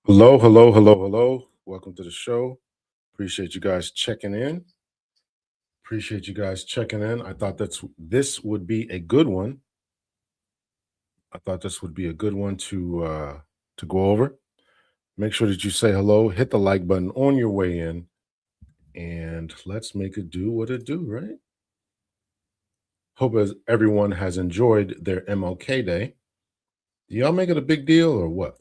Hello, hello, hello, hello. Welcome to the show. Appreciate you guys checking in. Appreciate you guys checking in. I thought this would be a good one. I thought this would be a good one to go over. Make sure that you say hello, hit the like button on your way in, and let's make it do what it do, right? Hope everyone has enjoyed their MLK Day. Do y'all make it a big deal or what?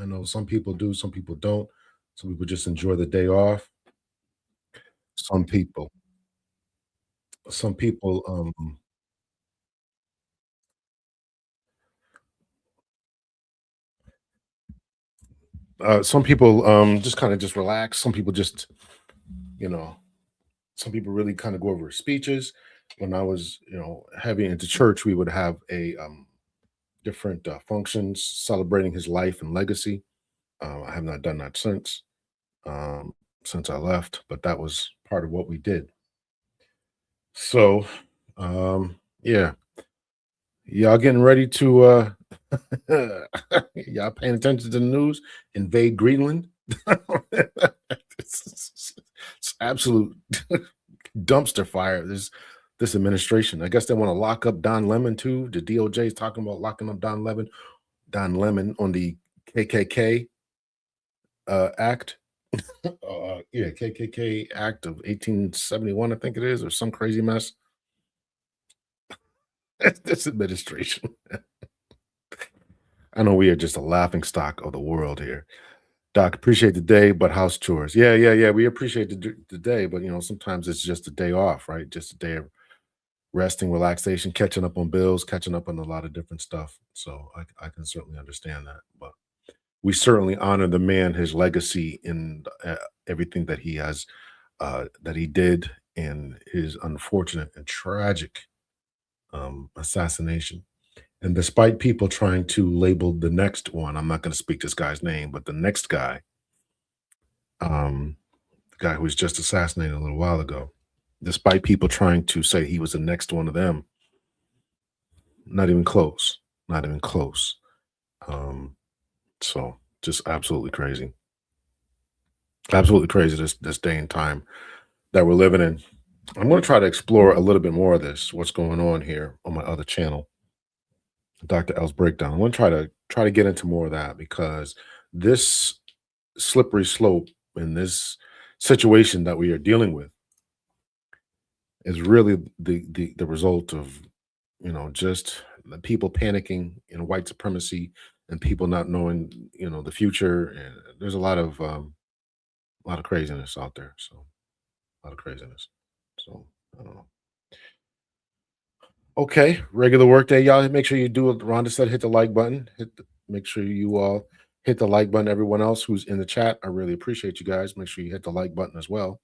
I know some people do, some people don't. Some people just enjoy the day off. Some people, some people, some people just kind of just relax. Some people just, you know, some people really kind of go over speeches. When I was, heavy into church, we would have a different functions celebrating his life and legacy. I have not done that um, since I left, but that was part of what we did. So, yeah, y'all getting ready to y'all paying attention to the news? Invade Greenland? It's absolute dumpster fire. This administration. I guess they want to lock up Don Lemon too. The DOJ is talking about locking up Don Lemon on the KKK Act. Yeah, KKK Act of 1871, I think it is, or some crazy mess. This administration. I know we are just a laughing stock of the world here. Doc, appreciate the day, but house chores. Yeah, yeah, yeah. We appreciate the day, but sometimes it's just a day off, right? Just a day of resting, relaxation, catching up on bills, catching up on a lot of different stuff. So I can certainly understand that. But we certainly honor the man, his legacy, and everything that he has, that he did, and his unfortunate and tragic assassination. And despite people trying to label the next one, I'm not going to speak this guy's name, but the next guy, the guy who was just assassinated a little while ago, despite people trying to say he was the next one of them, not even close, not even close. So just absolutely crazy, this day and time that we're living in. I'm going to try to explore a little bit more of this, what's going on here on my other channel, Dr. L's Breakdown. I want to try to get into more of that, because this slippery slope in this situation that we are dealing with is really the result of just the people panicking in white supremacy, and people not knowing the future. And there's a lot of craziness out there. So a lot of craziness. So I don't know. Okay, regular work day, y'all. Make sure you do what Rhonda said. Hit the like button. Make sure you all hit the like button. Everyone else who's in the chat, I really appreciate you guys. Make sure you hit the like button as well.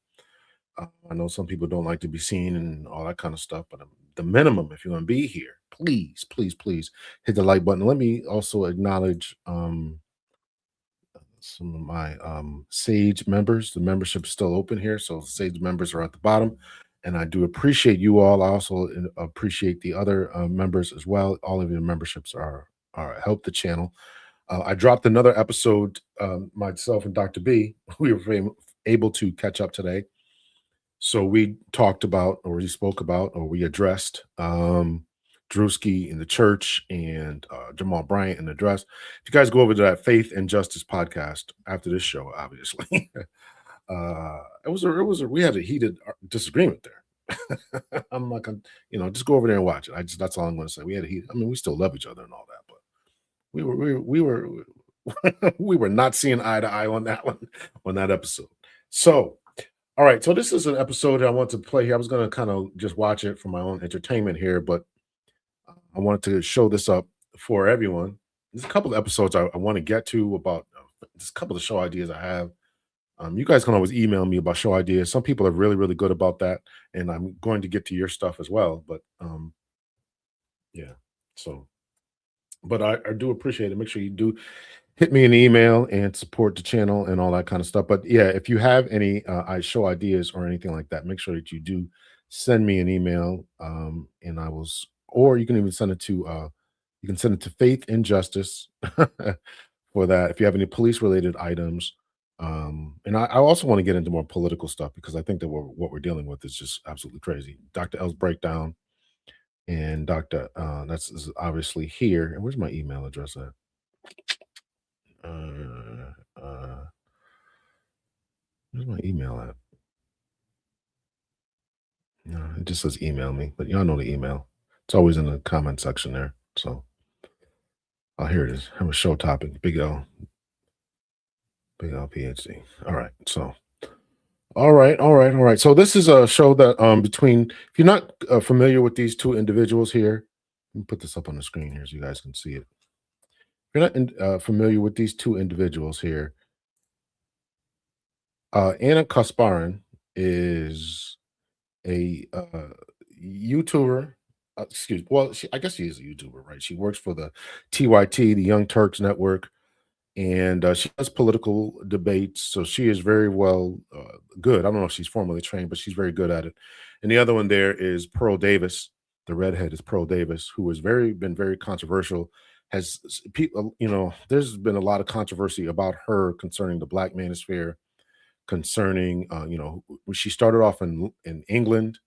I know some people don't like to be seen and all that kind of stuff, but the minimum, if you're going to be here, please, please, please hit the like button. Let me also acknowledge some of my Sage members. The membership is still open here, so Sage members are at the bottom, and I do appreciate you all. I also appreciate the other members as well. All of your memberships are help the channel. I dropped another episode, myself and Dr. B. We were able to catch up today. So we talked about, or we spoke about, or we addressed Drewski in the church and Jamal Bryant in the dress. If you guys go over to that Faith and Justice podcast after this show, obviously, we had a heated disagreement there. I'm not gonna, just go over there and watch it. That's all I'm going to say. We had a heat. I mean, we still love each other and all that, but we were we were not seeing eye to eye on that one on that episode. So all right, so this is an episode that I want to play here. I was going to kind of just watch it for my own entertainment here, but I wanted to show this up for everyone. There's a couple of episodes I want to get to about just a couple of show ideas I have. You guys can always email me about show ideas. Some people are really, really good about that, and I'm going to get to your stuff as well. But yeah, so but I do appreciate it. Make sure you do hit me an email and support the channel and all that kind of stuff. But yeah, if you have any show ideas or anything like that, make sure that you do send me an email, and or you can even send it to Faith and Justice for that. If you have any police related items, and I also want to get into more political stuff because I think that what we're dealing with is just absolutely crazy. Dr. L's breakdown and Dr. That's is obviously here. And where's my email address at? Uh, uh, where's my email at? No, it just says email me, but y'all know the email. It's always in the comment section there. So, oh, here it is. Have a show topic. Big L PhD. All right. So, all right. So this is a show that between. If you're not familiar with these two individuals here, let me put this up on the screen here so you guys can see it. If you're not familiar with these two individuals here, Anna Kasparian is a YouTuber. Well, I guess she is a YouTuber, right? She works for the TYT, the Young Turks network, and she does political debates. So she is very well good. I don't know if she's formally trained, but she's very good at it. And the other one there is Pearl Davis. The redhead is Pearl Davis, who has been very controversial. People, there's been a lot of controversy about her concerning the Black Manosphere, concerning, she started off in England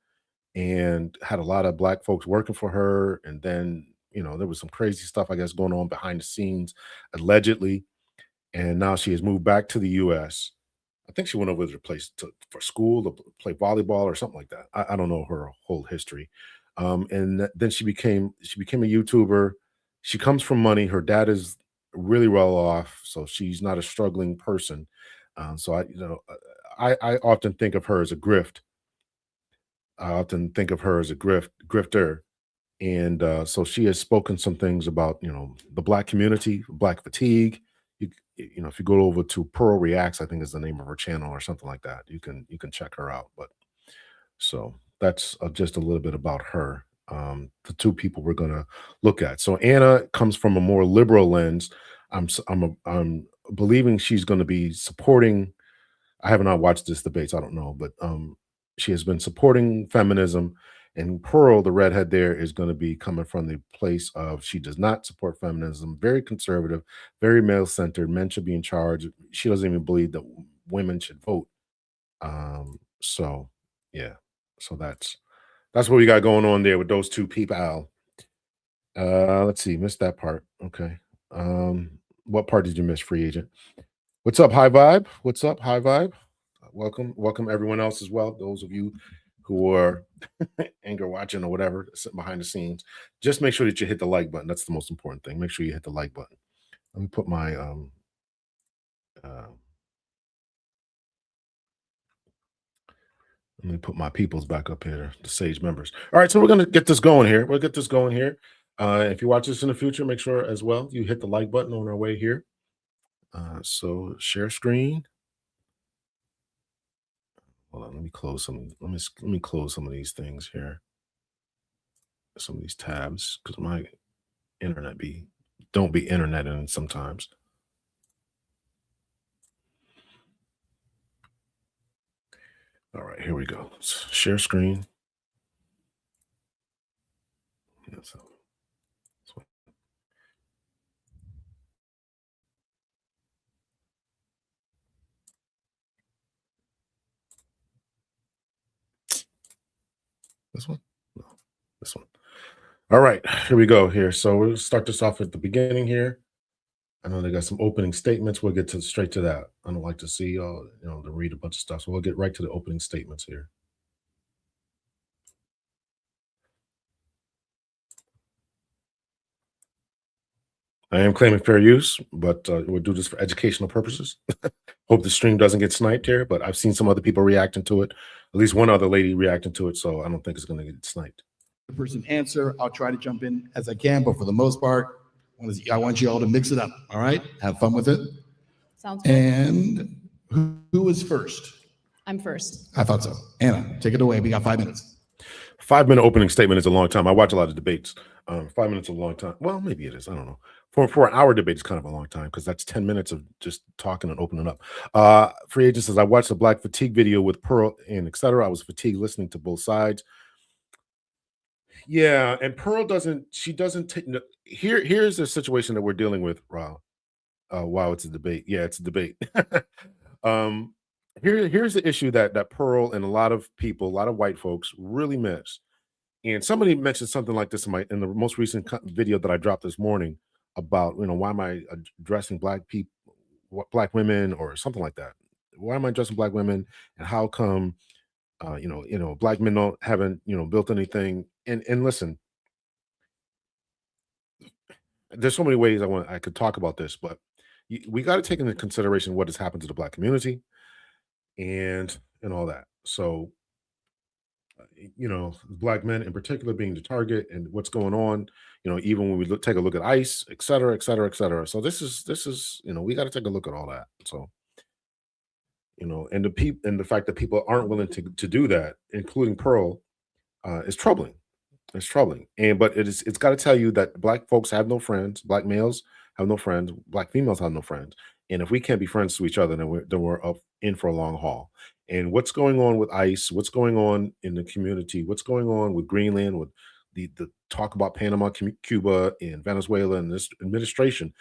and had a lot of Black folks working for her. And then, there was some crazy stuff, I guess, going on behind the scenes, allegedly. And now she has moved back to the US. I think she went over to the place for school to play volleyball or something like that. I don't know her whole history. Then she became a YouTuber. She comes from money. Her dad is really well off, so she's not a struggling person. So I often think of her as a grift. I often think of her as a grifter. And so she has spoken some things about, the Black community, Black fatigue. If you go over to Pearl Reacts, I think is the name of her channel or something like that. You can check her out. But so that's just a little bit about her. The two people we're going to look at. So Anna comes from a more liberal lens. I'm believing she's going to be supporting. I have not watched this debate, so I don't know, but she has been supporting feminism. And Pearl, the redhead there, is going to be coming from the place of she does not support feminism, very conservative, very male centered. Men should be in charge. She doesn't even believe that women should vote. So yeah, so that's what we got going on there with those two people. Let's see, missed that part. Okay. What part did you miss, free agent? What's up, High Vibe? What's up, High Vibe? Welcome everyone else as well. Those of you who are anger watching or whatever, sitting behind the scenes, just make sure that you hit the like button. That's the most important thing. Make sure you hit the like button. Let me put my uh, peoples back up here, the Sage members. All right, so we're gonna get this going here. We'll get this going here. If you watch this in the future, make sure as well you hit the like button on our way here. So share screen. Hold on, let me close some. Let me close some of these things here. Some of these tabs because my internet don't be interneting sometimes. All right, here we go. Share screen. So, This one. All right, here we go here. So we'll start this off at the beginning here. I know they got some opening statements. We'll get to straight to that. I don't like to see to read a bunch of stuff. So we'll get right to the opening statements here. I am claiming fair use, but we'll do this for educational purposes. Hope the stream doesn't get sniped here, but I've seen some other people reacting to it. At least one other lady reacting to it, so I don't think it's going to get sniped. The person answer. I'll try to jump in as I can, but for the most part, I want you all to mix it up. All right, have fun with it. Sounds good. And who is first? I'm first. I thought so. Anna, take it away. We got 5 minutes. 5 minute opening statement is a long time. I watch a lot of debates. 5 minutes is a long time. Well, maybe it is. I don't know. For an hour debate, it's kind of a long time because that's 10 minutes of just talking and opening up. Free agent says, I watched the Black Fatigue video with Pearl and etc. I was fatigued listening to both sides. Yeah, and Pearl doesn't take here's the situation that we're dealing with, Rob. Wow, it's a debate. Yeah, it's a debate. um here's the issue that Pearl and a lot of people, a lot of white folks really miss. And somebody mentioned something like this in the most recent video that I dropped this morning about, why am I addressing black people, black women, or something like that. Why am I addressing black women, and how come black men haven't built anything? And listen, there's so many ways I could talk about this, but we got to take into consideration what has happened to the black community and all that. So black men in particular being the target and what's going on, even when we take a look at ICE, et cetera, et cetera, et cetera. So this is we got to take a look at all that. So and the fact that people aren't willing to do that, including Pearl, is troubling. It's troubling. But it's got to tell you that black folks have no friends, black males have no friends, black females have no friends. And if we can't be friends to each other, then we're up in for a long haul. And what's going on with ICE, what's going on in the community, what's going on with Greenland, with the talk about Panama, Cuba, and Venezuela, and this administration,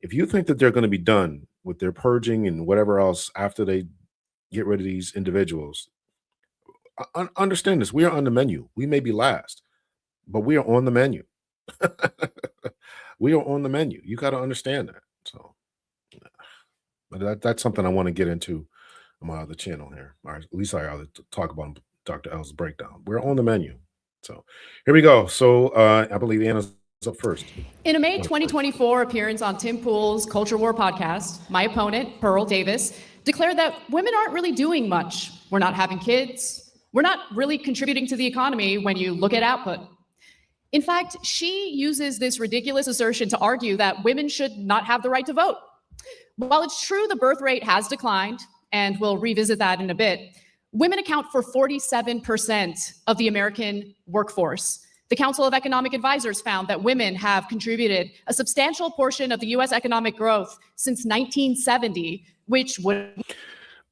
if you think that they're going to be done with their purging and whatever else after they get rid of these individuals, understand this. We are on the menu. We may be last, but we are on the menu. We are on the menu. You got to understand that. So, but that's something I want to get into on my other channel here. Or at least I ought to talk about Dr. L's breakdown. We're on the menu. So here we go. So I believe Anna's up first. In a May 2024 appearance on Tim Pool's Culture War podcast, my opponent, Pearl Davis, declared that women aren't really doing much. We're not having kids. We're not really contributing to the economy when you look at output. In fact, she uses this ridiculous assertion to argue that women should not have the right to vote. While it's true the birth rate has declined, and we'll revisit that in a bit, women account for 47% of the American workforce. The Council of Economic Advisors found that women have contributed a substantial portion of the U.S. economic growth since 1970, which would...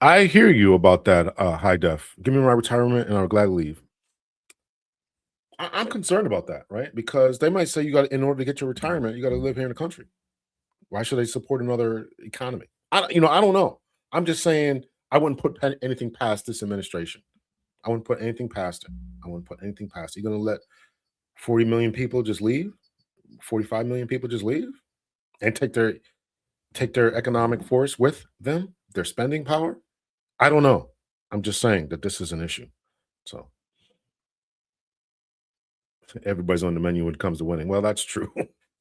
I hear you about that, high def. Give me my retirement and I'll gladly leave. I'm concerned about that, right? Because they might say in order to get your retirement, you got to live here in the country. Why should they support another economy? I don't know. I'm just saying I wouldn't put anything past this administration. I wouldn't put anything past it. I wouldn't put anything past it. You're going to let 40 million people just leave? 45 million people just leave and take their economic force with them, their spending power? I don't know. I'm just saying that this is an issue. So everybody's on the menu when it comes to winning. Well, that's true.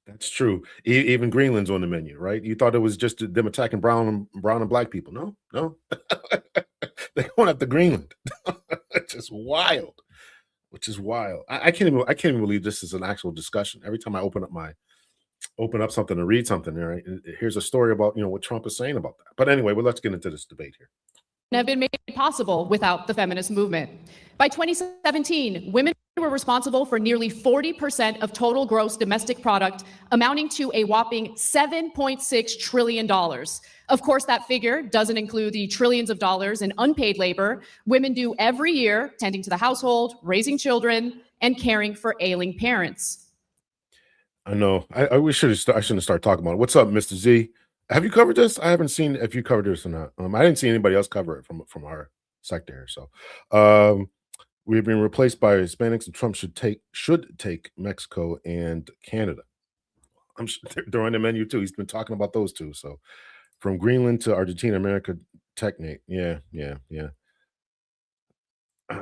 That's true. Even Greenland's on the menu, right? You thought it was just them attacking brown and black people. No. They're going after Greenland. It's just wild. Which is wild. I can't even believe this is an actual discussion. Every time I open up something to read something, right? Here's a story about what Trump is saying about that. But anyway, well, let's get into this debate here. Have been made possible without the feminist movement. By 2017, women were responsible for nearly 40% of total gross domestic product, amounting to a whopping $7.6 trillion. Of course, that figure doesn't include the trillions of dollars in unpaid labor women do every year, tending to the household, raising children, and caring for ailing parents. I know. I shouldn't start talking about it. What's up, Mr. Z? Have you covered this? I haven't seen if you covered this or not. I didn't see anybody else cover it from our sector here. So We've been replaced by Hispanics, and Trump should take Mexico and Canada. I'm sure they're on the menu too. He's been talking about those two. So from Greenland to Argentina, America technate. Yeah.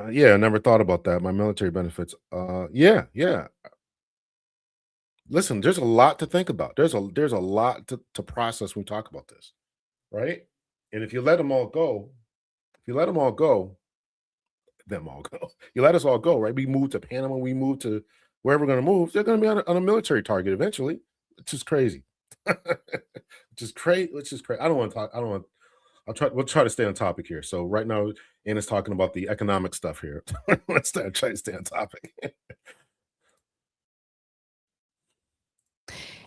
Yeah, I never thought about that. My military benefits. Yeah. Listen, there's a lot to think about. There's a lot to process when we talk about this, right? And if you let them all go, you let us all go, right? We move to Panama, we move to wherever we're going to move. They're going to be on a military target eventually, which is crazy. Which is crazy. I don't want to talk. I don't want. We'll try to stay on topic here. So right now, Anna's talking about the economic stuff here. Let's try to stay on topic.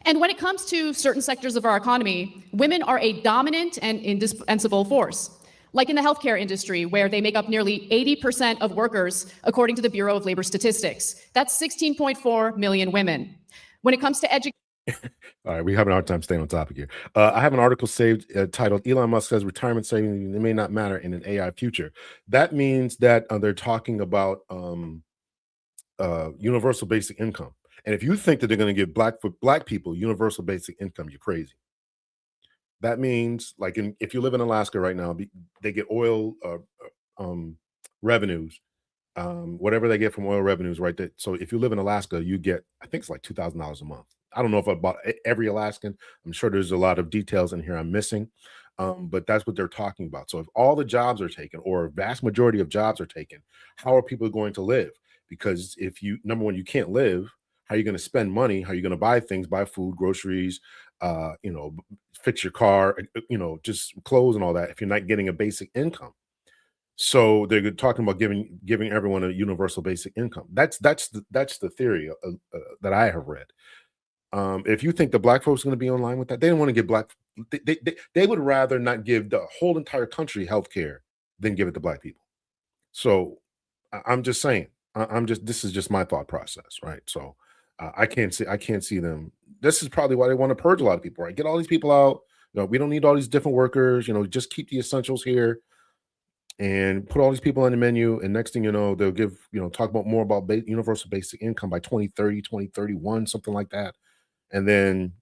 And when it comes to certain sectors of our economy, women are a dominant and indispensable force, like in the healthcare industry, where they make up nearly 80% of workers, according to the Bureau of Labor Statistics. That's 16.4 million women. When it comes to education, all right, we have a hard time staying on topic here. I have an article saved titled "Elon Musk says retirement savings may not matter in an AI future." That means that they're talking about universal basic income. And if you think that they're going to give black people universal basic income, you're crazy. That means, like, if you live in Alaska right now, they get oil revenues, whatever they get from oil revenues, right? So if you live in Alaska, you get, I think it's like $2,000 a month. I don't know if about every Alaskan. I'm sure there's a lot of details in here I'm missing, but that's what they're talking about. So if all the jobs are taken, or a vast majority of jobs are taken, how are people going to live? Because if you, number one, you can't live. How are you going to spend money? How are you going to buy things, buy food, groceries, fix your car, just clothes and all that if you're not getting a basic income? So they're talking about giving everyone a universal basic income. That's the theory that I have read. If you think the black folks are going to be in line with that, they don't want to give black. They would rather not give the whole entire country health care than give it to black people. So I'm just saying. This is just my thought process, right? So I can't see them. This is probably why they want to purge a lot of people, right? Get all these people out. We don't need all these different workers. Just keep the essentials here, and put all these people on the menu. And next thing you know, they'll give talk about more about universal basic income by 2030, 2031, something like that. And then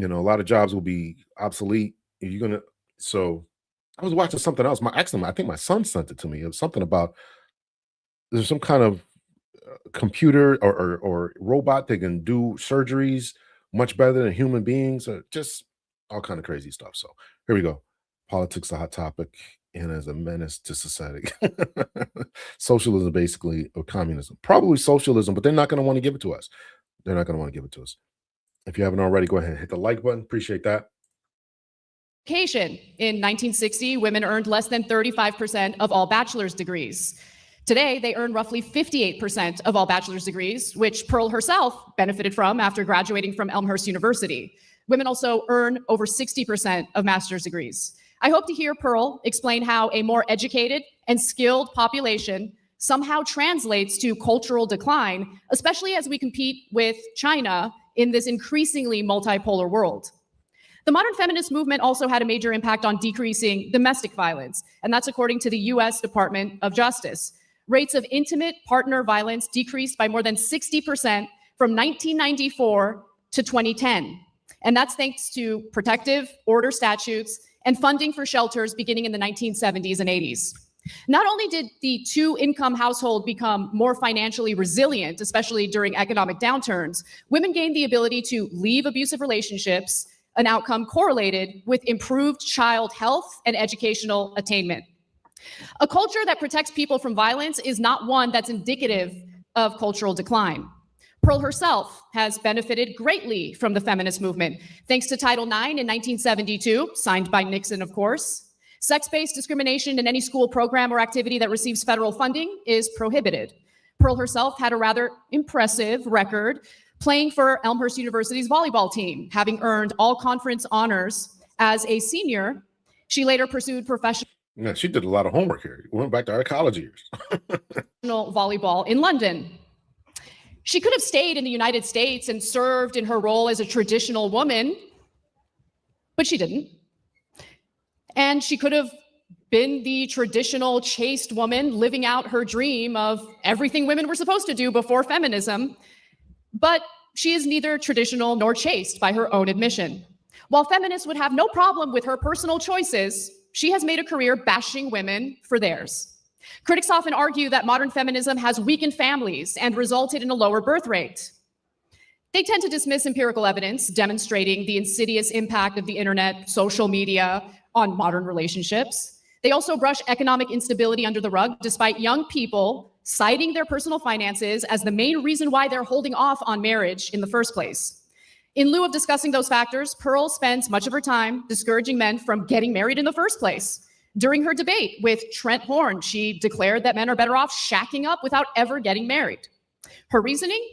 a lot of jobs will be obsolete. So I was watching something else. I think my son sent it to me. It was something about there's some kind of computer or robot that can do surgeries much better than human beings, or just all kind of crazy stuff. So here we go. Politics, a hot topic, and as a menace to society. Socialism, basically, or communism. Probably socialism, but they're not going to want to give it to us. If you haven't already, go ahead and hit the like button. Appreciate that. education. In 1960, women earned less than 35% of all bachelor's degrees. Today, they earn roughly 58% of all bachelor's degrees, which Pearl herself benefited from after graduating from Elmhurst University. Women also earn over 60% of master's degrees. I hope to hear Pearl explain how a more educated and skilled population somehow translates to cultural decline, especially as we compete with China in this increasingly multipolar world. The modern feminist movement also had a major impact on decreasing domestic violence, and that's according to the US Department of Justice. Rates of intimate partner violence decreased by more than 60% from 1994 to 2010. And that's thanks to protective order statutes and funding for shelters beginning in the 1970s and 80s. Not only did the two-income household become more financially resilient, especially during economic downturns, women gained the ability to leave abusive relationships, an outcome correlated with improved child health and educational attainment. A culture that protects people from violence is not one that's indicative of cultural decline. Pearl herself has benefited greatly from the feminist movement, thanks to Title IX in 1972, signed by Nixon, of course. Sex-based discrimination in any school program or activity that receives federal funding is prohibited. Pearl herself had a rather impressive record playing for Elmhurst University's volleyball team, having earned all conference honors as a senior. She later pursued professional Yeah, she did a lot of homework here. We went back to our college years. volleyball in London. She could have stayed in the United States and served in her role as a traditional woman, but she didn't. And she could have been the traditional chaste woman living out her dream of everything women were supposed to do before feminism. But she is neither traditional nor chaste by her own admission. While feminists would have no problem with her personal choices, she has made a career bashing women for theirs. Critics often argue that modern feminism has weakened families and resulted in a lower birth rate. They tend to dismiss empirical evidence demonstrating the insidious impact of the internet, social media on modern relationships. They also brush economic instability under the rug, despite young people citing their personal finances as the main reason why they're holding off on marriage in the first place. In lieu of discussing those factors, Pearl spends much of her time discouraging men from getting married in the first place. During her debate with Trent Horn, she declared that men are better off shacking up without ever getting married. Her reasoning?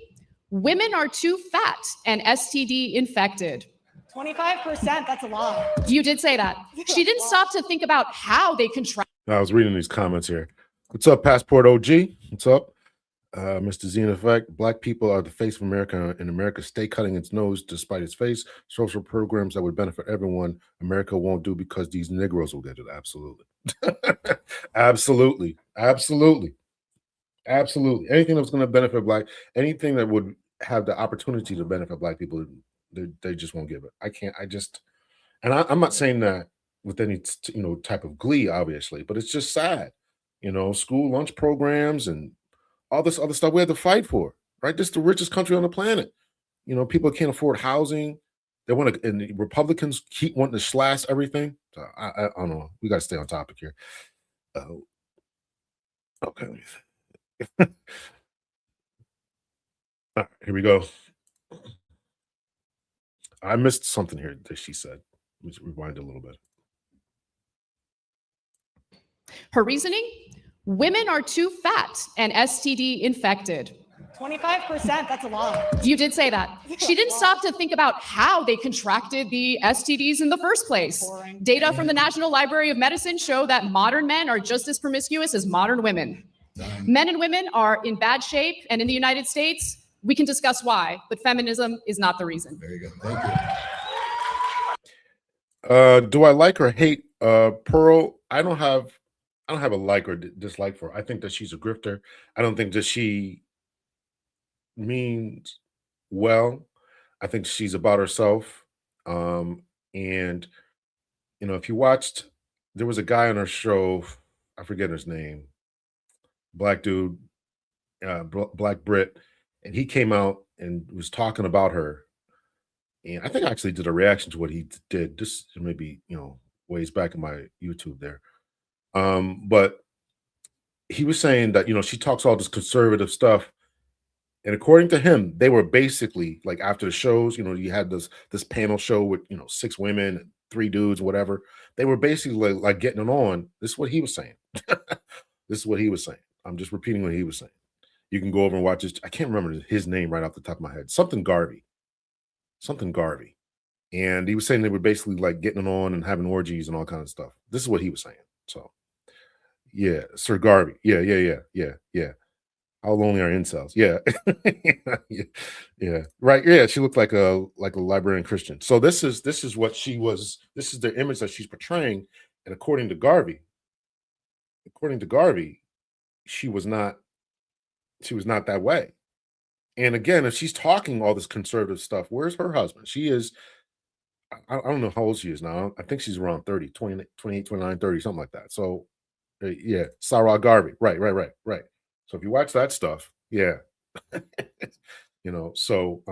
Women are too fat and STD infected. 25%, that's a lot. You did say that. She didn't stop to think about how they contract. I was reading these comments here. What's up, Passport OG? What's up? Mr. Zine Effect. Black people are the face of America, and America stay cutting its nose despite its face. Social programs that would benefit everyone, America won't do because these Negroes will get it. Absolutely. Absolutely. Absolutely. Absolutely. Anything that's going to benefit Black, anything that would have the opportunity to benefit Black people, they just won't give it. I'm not saying that with any type of glee, obviously, but it's just sad. School lunch programs and all this other stuff we had to fight for, right? This is the richest country on the planet. People can't afford housing. They want to, and the Republicans keep wanting to slash everything. So I don't know. We got to stay on topic here. Okay. All right, here we go. I missed something here that she said. Let me rewind a little bit. Her reasoning? Women are too fat and STD infected. 25%, that's a lot. You did say that. She didn't stop to think about how they contracted the STDs in the first place. Boring. Data from the National Library of Medicine show that modern men are just as promiscuous as modern women. Men and women are in bad shape, and in the United States, we can discuss why, but feminism is not the reason. Very good. Thank you. Do I like or hate Pearl? I don't have a like or dislike for her. I think that she's a grifter. I don't think that she means well. I think she's about herself. And if you watched, there was a guy on her show, I forget his name, Black dude, Black Brit, and he came out and was talking about her. And I think I actually did a reaction to what he did. This maybe, ways back in my YouTube there. But he was saying that, she talks all this conservative stuff. And according to him, they were basically like after the shows, you had this panel show with, 6 women, and 3 dudes, whatever. They were basically like getting it on. This is what he was saying. This is what he was saying. I'm just repeating what he was saying. You can go over and watch this. I can't remember his name right off the top of my head. Something Garvey. And he was saying they were basically like getting it on and having orgies and all kinds of stuff. This is what he was saying. So, yeah, Sir Garvey. Yeah. How lonely are incels? Yeah. Yeah. Right. Yeah. She looked like a librarian Christian. So this is what she was. This is the image that she's portraying. And according to Garvey, she was not that way. And again, if she's talking all this conservative stuff, where's her husband? She is, I don't know how old she is now. I think she's around 30, 20, 28, 29, 30, something like that. So yeah, Sarah Garvey. Right. So if you watch that stuff, yeah. So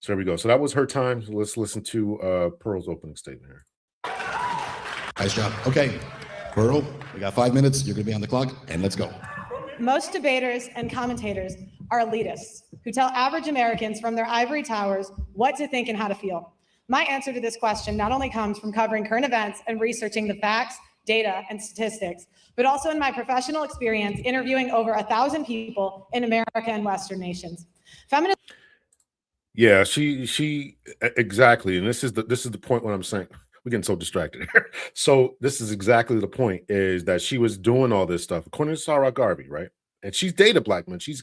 there we go. So that was her time. Let's listen to Pearl's opening statement here. Nice job. Okay, Pearl, we got 5 minutes. You're going to be on the clock, and let's go. Most debaters and commentators are elitists who tell average Americans from their ivory towers what to think and how to feel. My answer to this question not only comes from covering current events and researching the facts, data, and statistics, but also in my professional experience interviewing over 1,000 people in America and Western nations. Feminism. Yeah, she exactly, and this is the point when I'm saying we're getting so distracted here. So this is exactly the point, is that she was doing all this stuff according to Sarah Garvey, right? And she's dated Black men. She's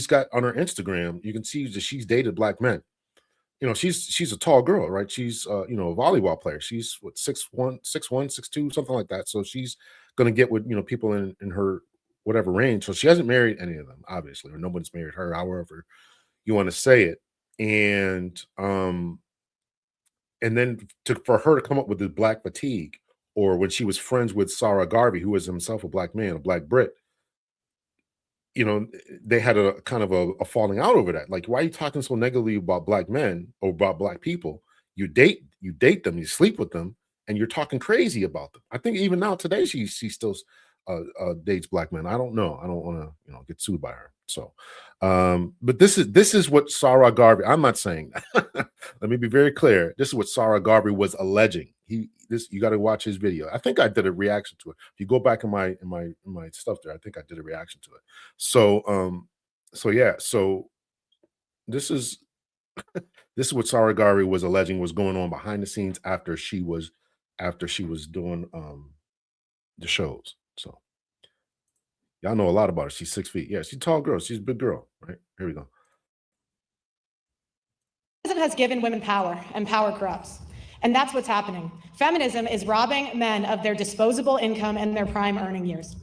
got on her Instagram, you can see that she's dated Black men. she's a tall girl, right? She's a volleyball player. She's what 6'1", 6'2", something like that. So she's gonna get with people in her whatever range. So she hasn't married any of them, obviously, or nobody's married her, however you want to say it. And then for her to come up with the black fatigue, or when she was friends with Sarah Garvey, who was himself a black man, a black Brit, they had a kind of a falling out over that. Like, why are you talking so negatively about black men or about black people? You date them, you sleep with them, and you're talking crazy about them. I think even now today she still dates black men. I don't know. I don't want to get sued by her. So, but this is what Sarah Garvey. I'm not saying that. Let me be very clear. This is what Sarah Garvey was alleging. You got to watch his video. I think I did a reaction to it. If you go back in my stuff there, I think I did a reaction to it. So yeah. So this is what Sarah Garvey was alleging was going on behind the scenes after she was doing the shows. So y'all know a lot about her. She's 6 feet. Yeah, she's a tall girl. She's a big girl, right? Here we go. Feminism has given women power, and power corrupts. And that's what's happening. Feminism is robbing men of their disposable income and their prime earning years.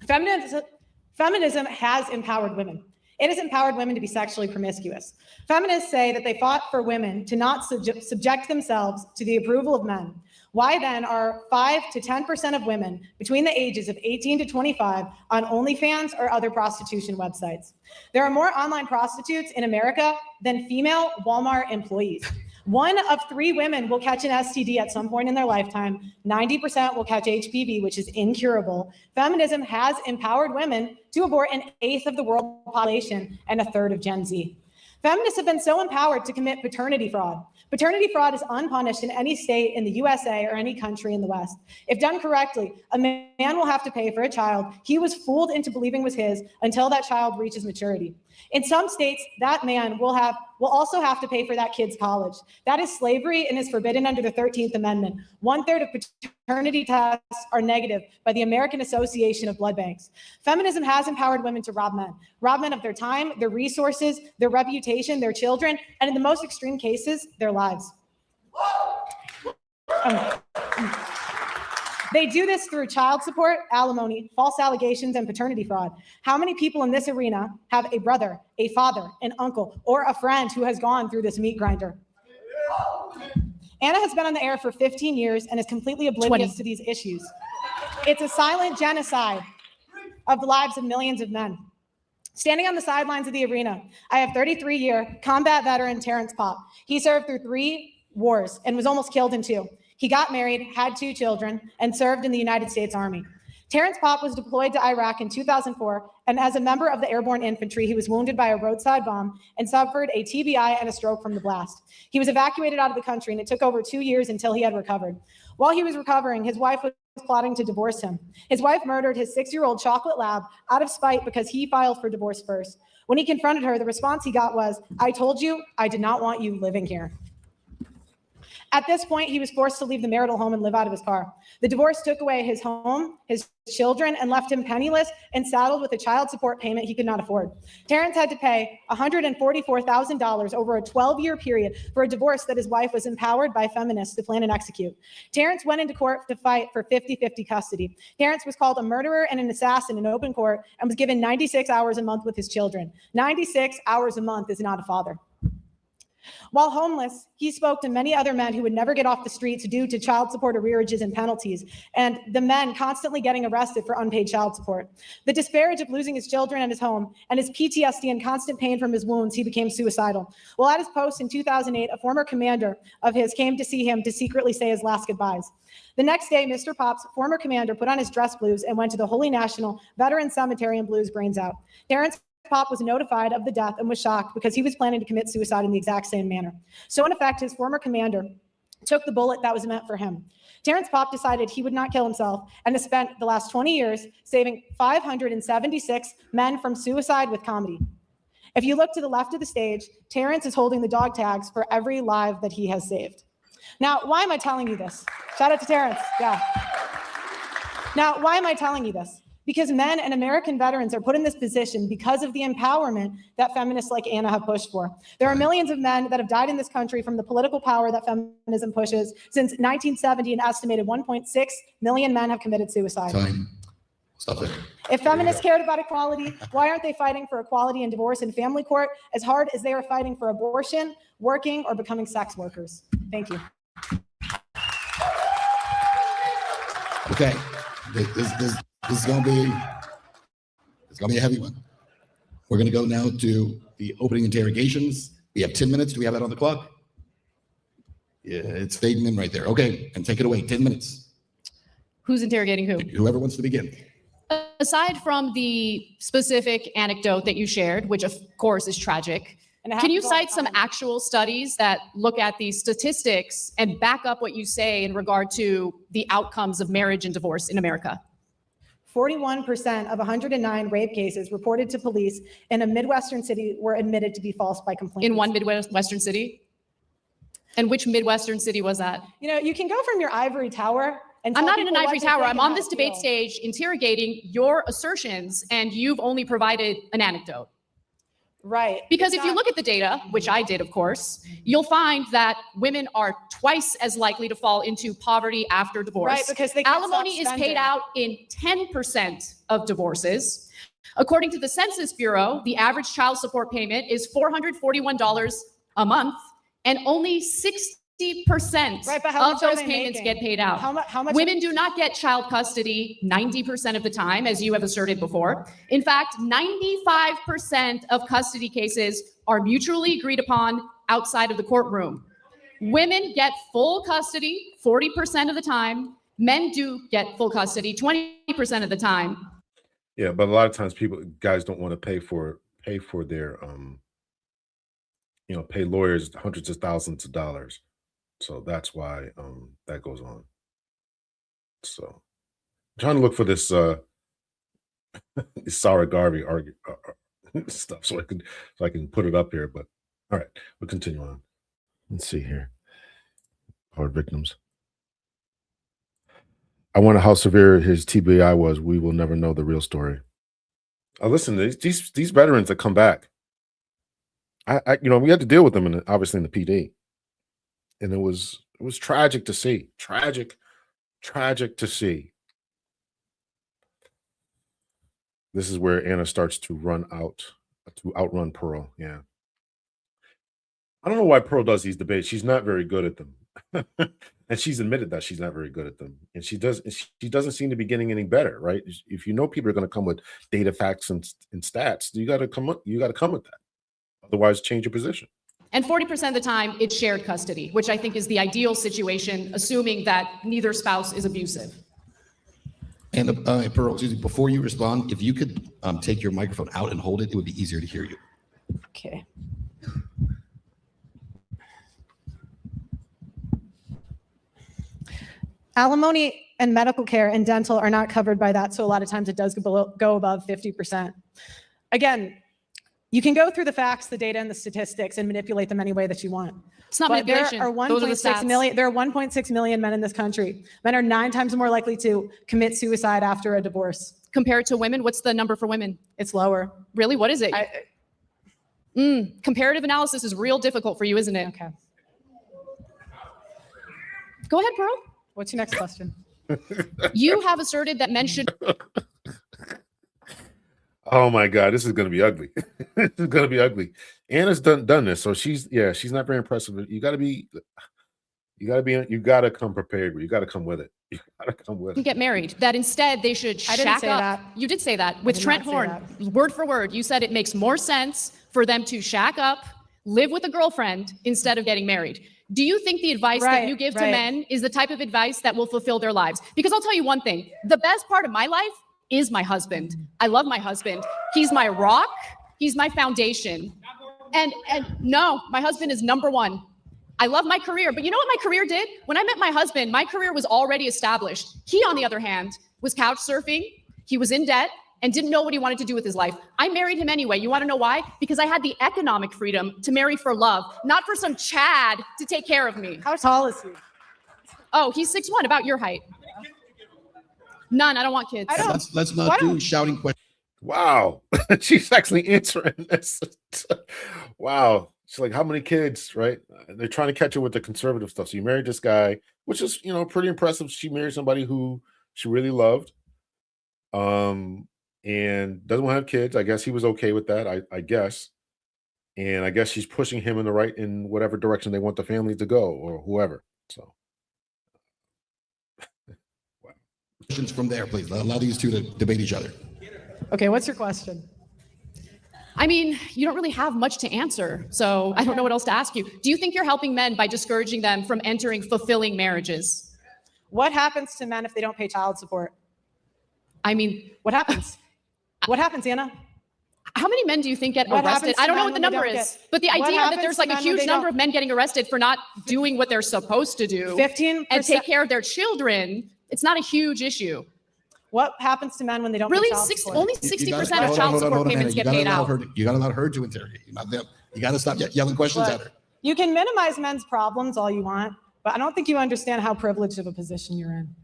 Feminism has empowered women. It has empowered women to be sexually promiscuous. Feminists say that they fought for women to not subject themselves to the approval of men. Why then are 5 to 10% of women between the ages of 18 to 25 on OnlyFans or other prostitution websites? There are more online prostitutes in America than female Walmart employees. 1 of 3 women will catch an STD at some point in their lifetime. 90% will catch HPV, which is incurable. Feminism has empowered women to abort 1/8 of the world population and 1/3 of Gen Z. Feminists have been so empowered to commit paternity fraud. Paternity fraud is unpunished in any state in the USA or any country in the West. If done correctly, a man will have to pay for a child he was fooled into believing was his until that child reaches maturity. In some states, that man will also have to pay for that kid's college. That is slavery and is forbidden under the 13th Amendment. 1/3 of paternity tests are negative by the American Association of Blood Banks. Feminism has empowered women to rob men of their time, their resources, their reputation, their children, and in the most extreme cases, their lives. They do this through child support, alimony, false allegations, and paternity fraud. How many people in this arena have a brother, a father, an uncle, or a friend who has gone through this meat grinder? Anna has been on the air for 15 years and is completely oblivious to these issues. It's a silent genocide of the lives of millions of men. Standing on the sidelines of the arena, I have 33-year combat veteran Terrence Popp. He served through 3 wars and was almost killed in 2. He got married, had 2 children, and served in the United States Army. Terrence Popp was deployed to Iraq in 2004, and as a member of the airborne infantry, he was wounded by a roadside bomb and suffered a TBI and a stroke from the blast. He was evacuated out of the country, and it took over 2 years until he had recovered. While he was recovering, his wife was plotting to divorce him. His wife murdered his 6-year-old chocolate lab out of spite because he filed for divorce first. When he confronted her, the response he got was, "I told you I did not want you living here." At this point, he was forced to leave the marital home and live out of his car. The divorce took away his home, his children, and left him penniless and saddled with a child support payment he could not afford. Terrence had to pay $144,000 over a 12-year period for a divorce that his wife was empowered by feminists to plan and execute. Terrence went into court to fight for 50-50 custody. Terrence was called a murderer and an assassin in open court and was given 96 hours a month with his children. 96 hours a month is not a father. While homeless, he spoke to many other men who would never get off the streets due to child support arrearages and penalties, and the men constantly getting arrested for unpaid child support. The disparage of losing his children and his home, and his PTSD and constant pain from his wounds, he became suicidal. While at his post in 2008, a former commander of his came to see him to secretly say his last goodbyes. The next day, Mr. Popp's former commander put on his dress blues and went to the Holy National Veterans Cemetery and blew his brains out. Terrence Popp was notified of the death and was shocked because he was planning to commit suicide in the exact same manner. So in effect, his former commander took the bullet that was meant for him. Terrence Popp decided he would not kill himself and has spent the last 20 years saving 576 men from suicide with comedy. If you look to the left of the stage, Terrence is holding the dog tags for every life that he has saved. Now, why am I telling you this? Shout out to Terrence. Yeah. Now, why am I telling you this? Because men and American veterans are put in this position because of the empowerment that feminists like Anna have pushed for. There are millions of men that have died in this country from the political power that feminism pushes. Since 1970, an estimated 1.6 million men have committed suicide. Time. Stop it. If feminists cared about equality, why aren't they fighting for equality in divorce and family court as hard as they are fighting for abortion, working, or becoming sex workers? Thank you. Okay. This is gonna be a heavy one. We're gonna go now to the opening interrogations. We have 10 minutes. Do we have that on the clock? Yeah, it's fading in right there. Okay, and take it away. 10 minutes. Who's interrogating who? Whoever wants to begin. Aside from the specific anecdote that you shared, which of course is tragic, can you cite some actual studies that look at these statistics and back up what you say in regard to the outcomes of marriage and divorce in America? 41% of 109 rape cases reported to police in a Midwestern city were admitted to be false by complainants. In one Midwestern city? And which Midwestern city was that? You know, you can go from your ivory tower and I'm tell not in an people what ivory to tower. think I'm and on how this to debate feel. stage interrogating your assertions, and you've only provided an anecdote. Right. Because It's if you not- look at the data, which I did, of course, you'll find that women are twice as likely to fall into poverty after divorce. Right, because they can't stop Alimony is spending. paid out in 10% of divorces. According to the Census Bureau, the average child support payment is $441 a month, and only 60% Right, but how of much are those they payments making? get paid out. How much? Women do not get child custody 90% of the time, as you have asserted before. In fact, 95% of custody cases are mutually agreed upon outside of the courtroom. Women get full custody 40% of the time. Men do get full custody 20% of the time. Yeah, but a lot of times guys don't want to pay for their pay lawyers hundreds of thousands of dollars. So that's why that goes on. So I'm trying to look for this Sarah Garvey stuff so I can put it up here. But all right, we'll continue on. Let's see here. Our victims. I wonder how severe his TBI was. We will never know the real story. Listen, these veterans that come back, we had to deal with them obviously in the PD, and it was tragic to see. Tragic to see. This is where Anna starts to outrun Pearl. Yeah. I don't know why Pearl does these debates. She's not very good at them. And she's admitted that she's not very good at them. And she doesn't seem to be getting any better, right? If you know people are going to come with data, facts, and stats, you got to come with that. Otherwise, change your position. And 40% of the time, it's shared custody, which I think is the ideal situation, assuming that neither spouse is abusive. And Pearl, excuse me, before you respond, if you could take your microphone out and hold it, it would be easier to hear you. Okay. Alimony and medical care and dental are not covered by that, so a lot of times it does go above 50%. Again, you can go through the facts, the data, and the statistics and manipulate them any way that you want. It's not But manipulation. there are Those are the 1.6 stats. million. There are 1.6 million men in this country. Men are 9 times more likely to commit suicide after a divorce. Compared to women, what's the number for women? It's lower. Really? What is it? Comparative analysis is real difficult for you, isn't it? Okay. Go ahead, Pearl. What's your next question? You have asserted that men should. Oh my God, this is going to be ugly. This is going to be ugly. Anna's done this, so she's not very impressive. You got to come prepared. You got to come with it. You got to come with it. Get married. That instead they should I didn't shack say up. that. You did say that with did Trent not say Horn, word for word. You said it makes more sense for them to shack up, live with a girlfriend instead of getting married. Do you think the advice that you give to men is the type of advice that will fulfill their lives? Because I'll tell you one thing: the best part of my life is my husband. I love my husband. He's my rock. He's my foundation. And no, my husband is number one. I love my career, but you know what my career did? When I met my husband, my career was already established. He, on the other hand, was couch surfing. He was in debt and didn't know what he wanted to do with his life. I married him anyway. You want to know why? Because I had the economic freedom to marry for love, not for some Chad to take care of me. How tall is he? Oh, he's 6'1", about your height. None. I don't want kids. I don't- Let's Why not do don't- shouting questions. Wow. She's actually answering this. Wow. She's like, how many kids, right? They're trying to catch her with the conservative stuff. So you married this guy, which is, pretty impressive. She married somebody who she really loved. And doesn't want to have kids. I guess he was okay with that, I guess. And I guess she's pushing him in whatever direction they want the family to go, or whoever. So Questions from there, please. Allow these two to debate each other. Okay, what's your question? I mean, you don't really have much to answer, so I don't know what else to ask you. Do you think you're helping men by discouraging them from entering fulfilling marriages? What happens to men if they don't pay child support? I mean, What happens? What happens, Anna? how many men do you think get What arrested? happens to I don't know men what the when they number don't is, get- but the What idea that happens there's to like a men when huge they number don't- of men getting arrested for not doing what they're supposed to do 15%. and take care of their children, it's not a huge issue. What happens to men when they don't Really, pay child support? only You 60% gotta- of hold on, child hold on, support hold on, payments Anna. get paid out. You got to allow her to interrogate, not them. You got to stop yelling questions at her. You can minimize men's problems all you want, but I don't think you understand how privileged of a position you're in.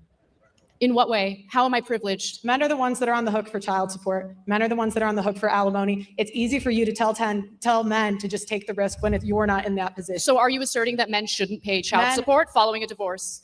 In what way? How am I privileged? Men are the ones that are on the hook for child support. Men are the ones that are on the hook for alimony. It's easy for you to tell men to just take the risk when you're not in that position. So are you asserting that men shouldn't pay child Men- support following a divorce?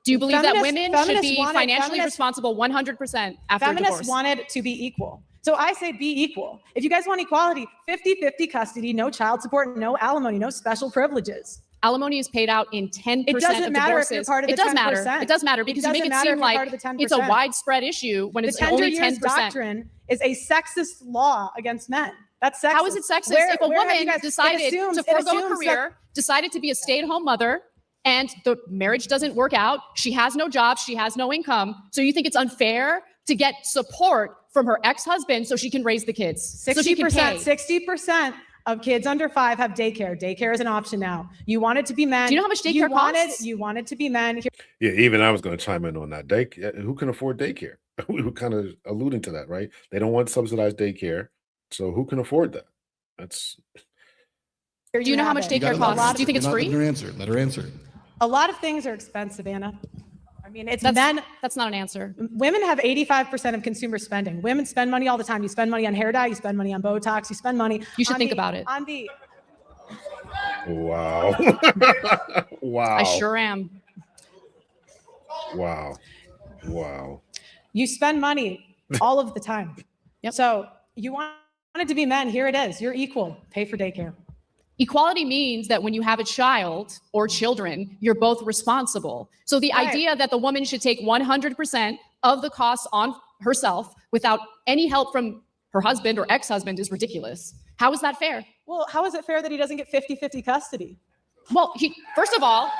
Do you believe that Feminists- women should feminists be wanted- financially feminists- responsible 100% after a Feminists divorce? wanted to be equal. So I say be equal. If you guys want equality, 50-50 custody, no child support, no alimony, no special privileges. Alimony is paid out in 10% It doesn't of matter if divorces. you're part of the It does 10%. matter. It does matter because you make doesn't it matter seem if you're like part of the 10%. it's a widespread issue when The it's tender only years 10%. doctrine is a sexist law against men. That's sexist. How is it sexist Where- if a where have woman you guys- it decided assumes- to it forego a assumes career, decided to be a stay-at-home mother, and the marriage doesn't work out? She has no job, she has no income. So you think it's unfair to get support from her ex-husband so she can raise the kids? So she can 60%, pay. 60% of kids under 5 have daycare. Daycare is an option now. You wanted to be men. Do you know how much daycare costs? You wanted to be men. yeah, even I was going to chime in on that. Who can afford daycare? We were kind of alluding to that, right? They don't want subsidized daycare, so who can afford that? That's Here Do you know how have much it. daycare You gotta costs? let her- Do you think it's you're not free? letting her answer. Let her answer. A lot of things are expensive, Anna. I mean, it's That's, men. that's not an answer. Women have 85% of consumer spending. Women spend money all the time. You spend money on hair dye. You spend money on Botox. You spend money. You should on think the- about it. On the wow. Wow. I sure am. Wow. Wow. You spend money all of the time. Yep. So you wanted to be men. Here it is. You're equal. Pay for daycare. Equality means that when you have a child or children, you're both responsible. So the Right. idea that the woman should take 100% of the costs on herself without any help from her husband or ex-husband is ridiculous. How is that fair? Well, how is it fair that he doesn't get 50-50 custody? Well, first of all,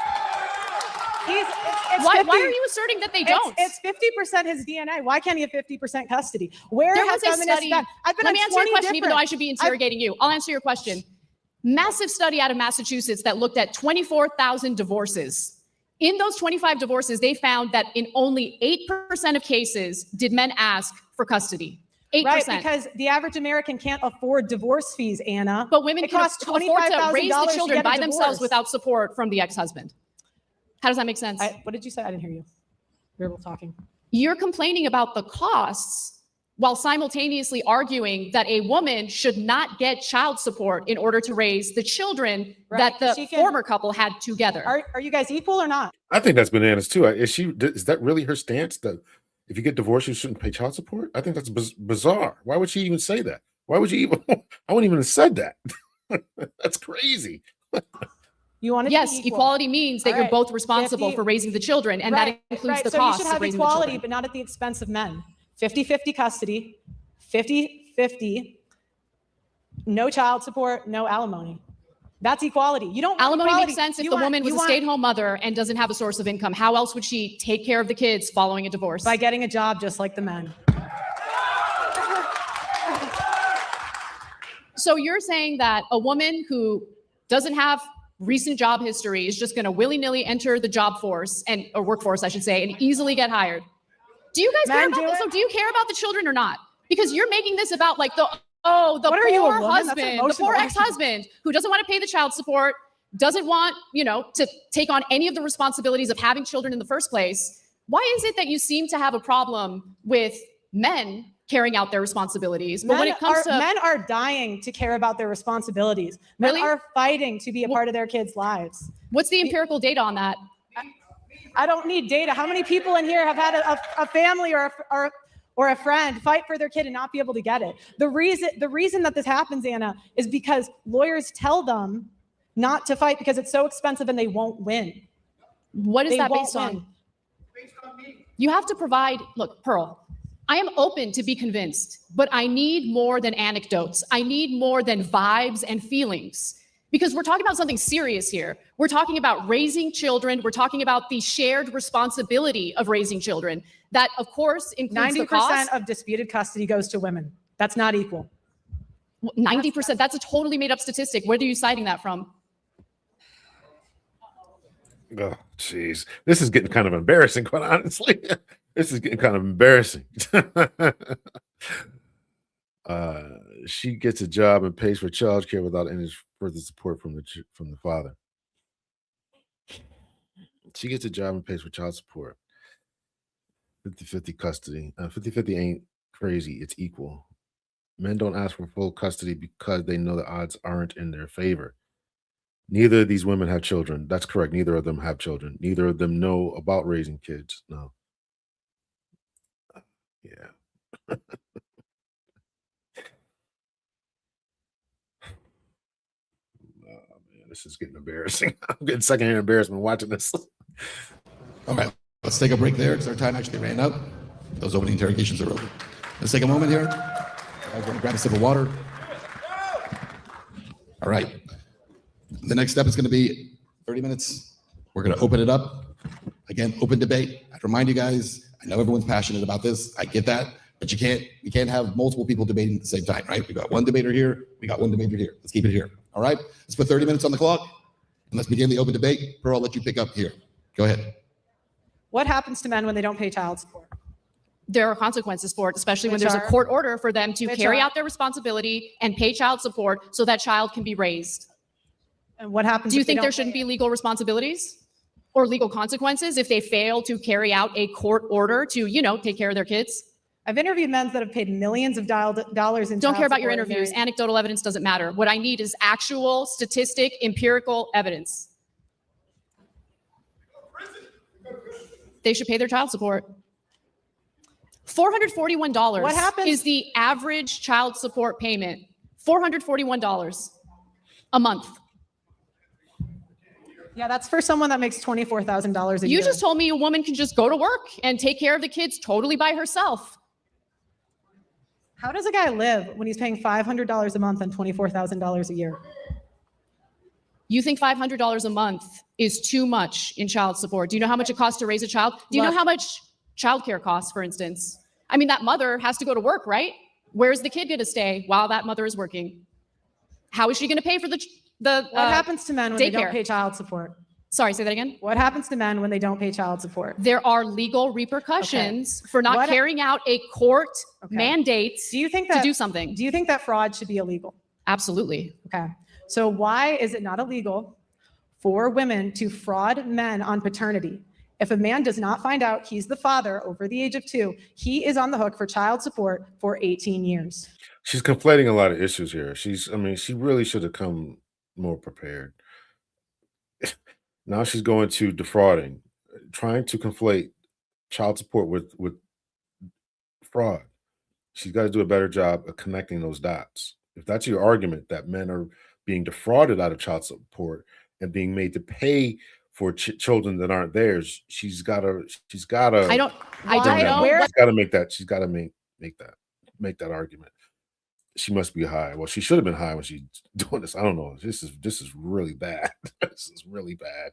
It's why 50 are you asserting that they don't? It's 50% his DNA. Why can't he have 50% custody? Where There have was a feminists study. been? I've been Let on me answer your 20 question, even though I different- should be interrogating you. I'll answer your question. Massive study out of Massachusetts that looked at 24,000 divorces. In those 25 divorces, they found that in only 8% of cases did men ask for custody. 8%. Right, because the average American can't afford divorce fees, Anna. But women It can costs afford to raise the $25,000 to children get a by themselves divorce. without support from the ex-husband. How does that make sense? What did you say? I didn't hear you. We were talking. You're complaining about the costs while simultaneously arguing that a woman should not get child support in order to raise the children Right, that the she can- former couple had together. Are you guys equal or not? I think that's bananas too. Is that really her stance that if you get divorced, you shouldn't pay child support? I think that's bizarre. Why would she even say that? Why would you even? I wouldn't even have said that. That's crazy. You want it Yes, to be equal. equality means that All you're right, both responsible 50 for raising the children, and that includes the so costs you should of have raising equality, the children. but not at the expense of men. 50-50 custody, 50-50, no child support, no alimony. That's equality. You don't want Alimony equality. makes sense if You the want- woman was you a want- stay-at-home mother and doesn't have a source of income. How else would she take care of the kids following a divorce? by getting a job just like the men. So you're saying that a woman who doesn't have recent job history is just going to willy-nilly enter the job force or workforce, I should say, and easily get hired. Do you guys care Men about do this? it. So do you care about the children or not? Because you're making this about like the What are you, a poor woman? That's husband, the emotional. poor ex-husband who doesn't want to pay the child support, doesn't want, to take on any of the responsibilities of having children in the first place. Why is it that you seem to have a problem with men carrying out their responsibilities? But when it comes to men are dying to care about their responsibilities. Men Really? are fighting to be a part of their kids' lives. what's the empirical data on that? I don't need data. How many people in here have had a family or a friend fight for their kid and not be able to get it? The reason that this happens, Anna, is because lawyers tell them not to fight because it's so expensive and they won't win. What is They that won't based on? win. You have to provide, look, Pearl, I am open to be convinced, but I need more than anecdotes. I need more than vibes and feelings, because we're talking about something serious here. We're talking about raising children. We're talking about the shared responsibility of raising children. That, of course, includes the 90% cost. of disputed custody goes to women. That's not equal. 90%, that's a totally made up statistic. Where are you citing that from? Oh, jeez. This is getting kind of embarrassing, quite honestly. This is getting kind of embarrassing. She gets a job and pays for childcare without any further support from the father. She gets a job and pays for child support. 50-50 custody. 50-50 ain't crazy. It's equal. Men don't ask for full custody because they know the odds aren't in their favor. Neither of these women have children. That's correct. Neither of them have children. Neither of them know about raising kids. No. Yeah. Oh, man, this is getting embarrassing. I'm getting secondhand embarrassment watching this. All right, let's take a break there because our time actually ran out. Those opening interrogations are over. Let's take a moment here. I'm going to grab a sip of water. All right. The next step is going to be 30 minutes. We're going to open it up. Again, open debate. I'd remind you guys, I know everyone's passionate about this. I get that. But you can't have multiple people debating at the same time, right? We got one debater here. We got one debater here. Let's keep it here. All right. Let's put 30 minutes on the clock and let's begin the open debate. Pearl, I'll let you pick up here. Go ahead. What happens to men when they don't pay child support? There are consequences for it, especially when Which there's a are? court order for them to Which carry are? out their responsibility and pay child support so that child can be raised. And what happens Do you if they think don't there pay shouldn't it? be legal responsibilities or legal consequences if they fail to carry out a court order to, take care of their kids? I've interviewed men that have paid millions of dollars in Don't child care about your support and interviews. they're- Anecdotal evidence doesn't matter. What I need is actual statistic, empirical evidence. They should pay their child support. $441 What happens- is the average child support payment. $441 a month. Yeah, that's for someone that makes $24,000 a year. You just told me a woman can just go to work and take care of the kids totally by herself. How does a guy live when he's paying $500 a month and $24,000 a year? You think $500 a month is too much in child support? Do you know how much it costs to raise a child? Do you know Look. how much childcare costs, for instance? I mean, that mother has to go to work, right? Where's the kid going to stay while that mother is working? How is she going to pay for the What happens to men when they don't daycare. pay child support? Sorry, say that again. What happens to men when they don't pay child support? There are legal repercussions for not What- carrying out a court Okay. mandate Do you think to that do something. Do you think that fraud should be illegal? Absolutely. Okay. So why is it not illegal for women to fraud men on paternity? If a man does not find out he's the father over the age of 2, he is on the hook for child support for 18 years. She's conflating a lot of issues here. She really should have come more prepared. Now she's going to defrauding, trying to conflate child support with fraud. She's got to do a better job of connecting those dots. If that's your argument that men are being defrauded out of child support and being made to pay for children that aren't theirs, she's got to. I don't Why? know. Where- what- She's got to make that. She's got to make that argument. She must be high. Well, she should have been high when she's doing this. I don't know. This is really bad. This is really bad.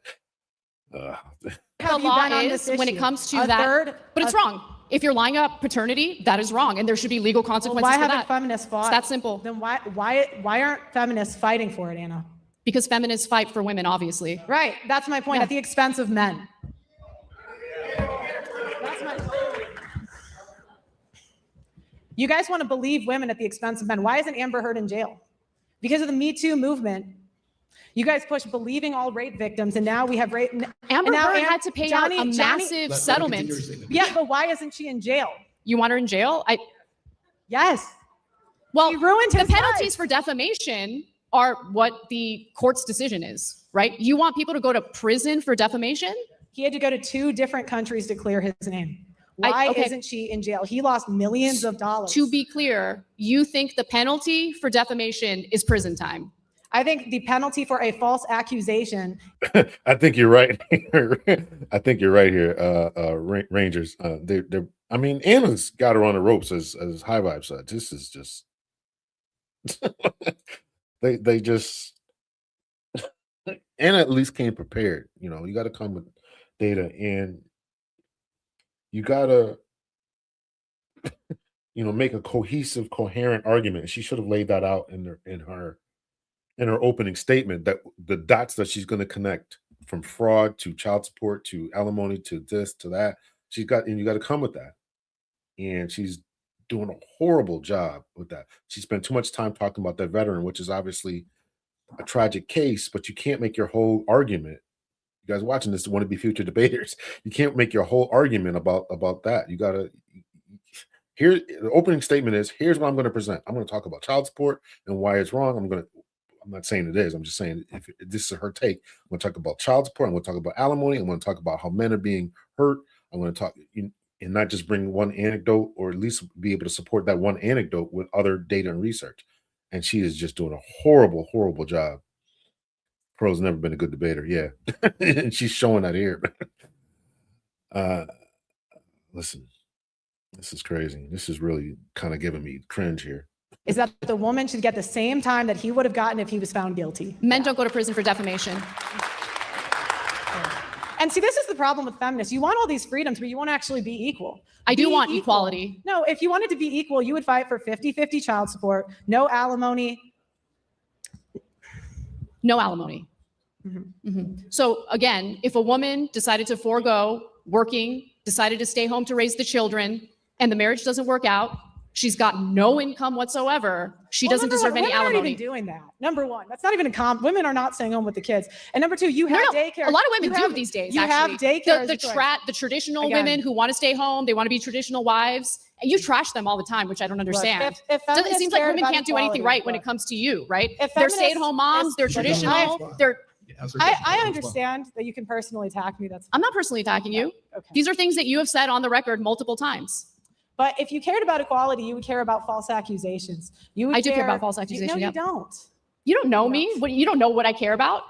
the Have you law been on is this when it issue? comes to A that, third- but it's a- wrong. If you're lying about paternity, that is wrong, and there should be legal Well, consequences why for haven't that. feminists fought? It's that simple. Then why aren't feminists fighting for it, Anna? Because feminists fight for women, obviously. Right. That's my point. Yeah. At the expense of men. That's my point. You guys want to believe women at the expense of men. Why isn't Amber Heard in jail? Because of the Me Too movement. You guys pushed believing all rape victims, and now we have rape. Amber now Heard had to pay out a massive settlement. Yeah, but why isn't she in jail? You want her in jail? Yes. Well, She ruined the his penalties life. for defamation are what the court's decision is, right? You want people to go to prison for defamation? He had to go to 2 different countries to clear his name. Why isn't she in jail? He lost millions of dollars. To be clear, you think the penalty for defamation is prison time? I think the penalty for a false accusation. I think you're right. I think you're right here, Rangers. I mean, Anna's got her on the ropes, as High Vibe said. This is just they just Anna at least came prepared. You know, you got to come with data, and you got to make a cohesive, coherent argument. She should have laid that out in her opening statement, that the dots that she's going to connect from fraud to child support to alimony to this to that. You got to come with that. And she's doing a horrible job with that. She spent too much time talking about that veteran, which is obviously a tragic case, but you can't make your whole argument. You guys watching this want to be future debaters. You can't make your whole argument about that. You got to, here, the opening statement is, here's what I'm going to present. I'm going to talk about child support and why it's wrong. I'm not saying it is. I'm just saying, if this is her take, I'm going to talk about child support. I'm going to talk about alimony. I'm going to talk about how men are being hurt. I'm going to talk, and not just bring one anecdote, or at least be able to support that one anecdote with other data and research. And she is just doing a horrible, horrible job. Pearl's never been a good debater. Yeah. And she's showing that here. Listen, this is crazy. This is really kind of giving me cringe here. Is that the woman should get the same time that he would have gotten if he was found guilty. Men don't go to prison for defamation. And see, this is the problem with feminists. You want all these freedoms, but you won't actually be equal. I do want equality. No, if you wanted to be equal, you would fight for 50-50 child support, no alimony. No alimony. So again, if a woman decided to forego working, decided to stay home to raise the children, and the marriage doesn't work out, she's got no income whatsoever, she doesn't deserve any alimony. Women aren't even doing that. Number one, that's not even women are not staying home with the kids. And number two, you have daycare. A lot of women do these days. You actually. have daycare. The traditional women who want to stay home, they want to be traditional wives. And you trash them all the time, which I don't understand. Look, it seems like women can't do anything right when it comes to you, right? They're stay-at-home moms. They're traditional. I understand that you can personally attack me. I'm not personally attacking you. Okay. These are things that you have said on the record multiple times. But if you cared about equality, you would care about false accusations. I do care about false accusations. No, you don't. You don't know me. You don't know what I care about.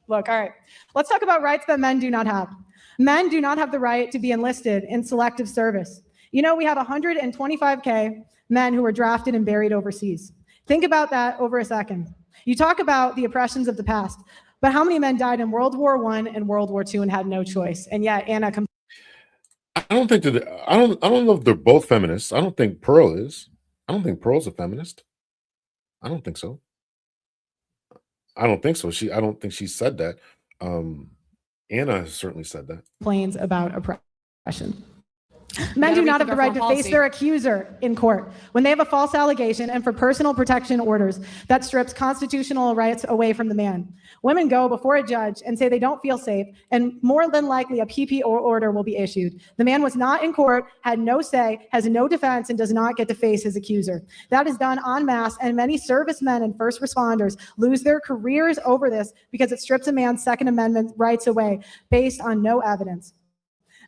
Look, all right. Let's talk about rights that men do not have. Men do not have the right to be enlisted in selective service. You know, we have 125K men who were drafted and buried overseas. Think about that over a second. You talk about the oppressions of the past, but how many men died in World War I and World War II and had no choice? And yet, Anna. I don't think that. I don't know if they're both feminists. I don't think Pearl is. I don't think Pearl's a feminist. I don't think so. I don't think so. I don't think she said that. Anna has certainly said that. Complains about oppression. Men do not have the right to face their accuser in court when they have a false allegation and for personal protection orders that strips constitutional rights away from the man. Women go before a judge and say they don't feel safe, and more than likely a PP order will be issued. The man was not in court, had no say, has no defense, and does not get to face his accuser. That is done en masse, and many servicemen and first responders lose their careers over this because it strips a man's Second Amendment rights away based on no evidence.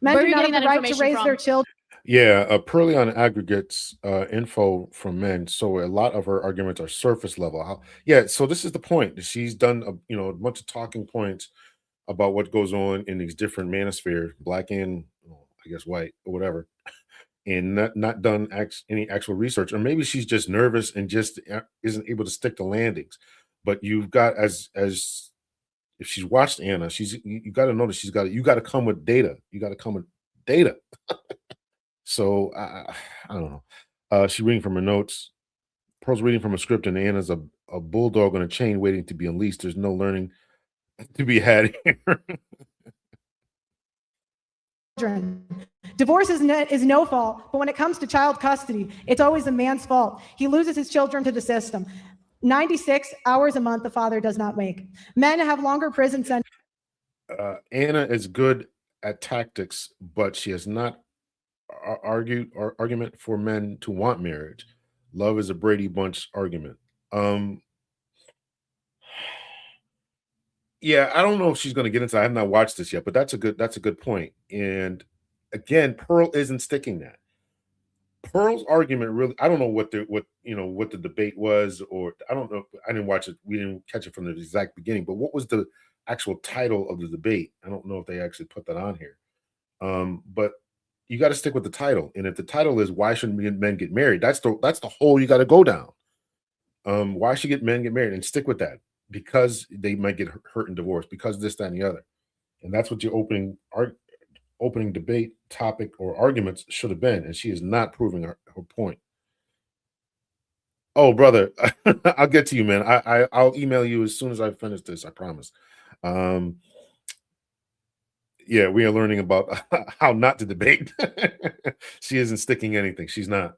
Men do not have the right to raise their children. Yeah, Pearly on aggregates info from men, so a lot of her arguments are surface level. So this is the point. She's done a bunch of talking points about what goes on in these different manospheres, black and I guess white or whatever, and not done any actual research, or maybe she's just nervous and just isn't able to stick to landings. But you've got as if she's watched Anna, you got to know that you got to come with data. You got to come with data. So I don't know. She's reading from her notes. Pearl's reading from a script, and Anna's a bulldog on a chain waiting to be unleashed. There's no learning to be had here. Divorce is no fault, but when it comes to child custody, it's always the man's fault. He loses his children to the system. 96 hours a month the father does not make. Men have longer prison sentences. Anna is good at tactics, but she has not argument for men to want marriage. Love is a Brady Bunch argument. Yeah, I don't know if she's going to get into. I have not watched this yet, but that's a good point. And again, Pearl isn't sticking that. Pearl's argument really, I don't know what the debate was, or I don't know. I didn't watch it. We didn't catch it from the exact beginning. But what was the actual title of the debate? I don't know if they actually put that on here. But you got to stick with the title. And if the title is "Why shouldn't men get married?" That's the hole you got to go down. Why should men get married, and stick with that, because they might get hurt in divorce, because this, that, and the other. And that's what your opening debate topic or arguments should have been, and she is not proving her point. Oh, brother, I'll get to you, man. I'll email you as soon as I finish this, I promise. Yeah, we are learning about how not to debate. She isn't sticking anything. She's not.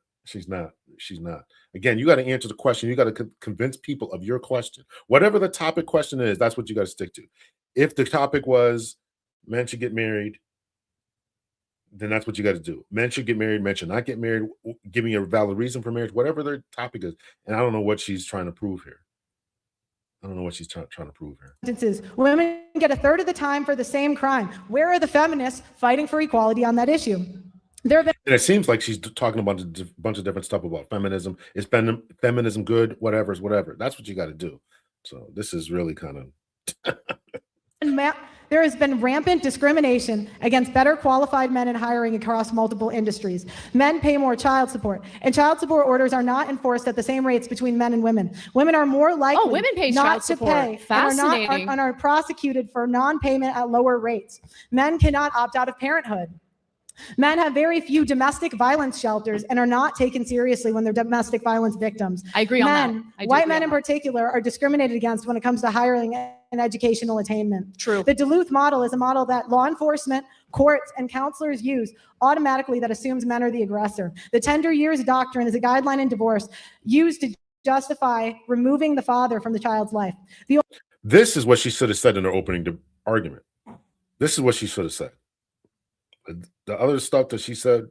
Again, you got to answer the question. You got to convince people of your question. Whatever the topic question is, that's what you got to stick to. If the topic was men should get married, then that's what you got to do. Men should get married, men should not get married, giving a valid reason for marriage, whatever their topic is. And I don't know what she's trying to prove here. Women get a third of the time for the same crime. Where are the feminists fighting for equality on that issue? And it seems like she's talking about a bunch of different stuff about feminism. Is feminism good? Whatever is whatever. That's what you got to do. So this is really kind of... There has been rampant discrimination against better qualified men in hiring across multiple industries. Men pay more child support, and child support orders are not enforced at the same rates between men and women. Women are more likely women pay not child to support. pay Fascinating. and are prosecuted for non-payment at lower rates. Men cannot opt out of parenthood. Men have very few domestic violence shelters and are not taken seriously when they're domestic violence victims. I agree on that. White men in particular are discriminated against when it comes to hiring and educational attainment. True. The Duluth model is a model that law enforcement, courts, and counselors use automatically that assumes men are the aggressor. The tender years doctrine is a guideline in divorce used to justify removing the father from the child's life. This is what she should have said in her opening argument. This is what she should have said. The other stuff that she said.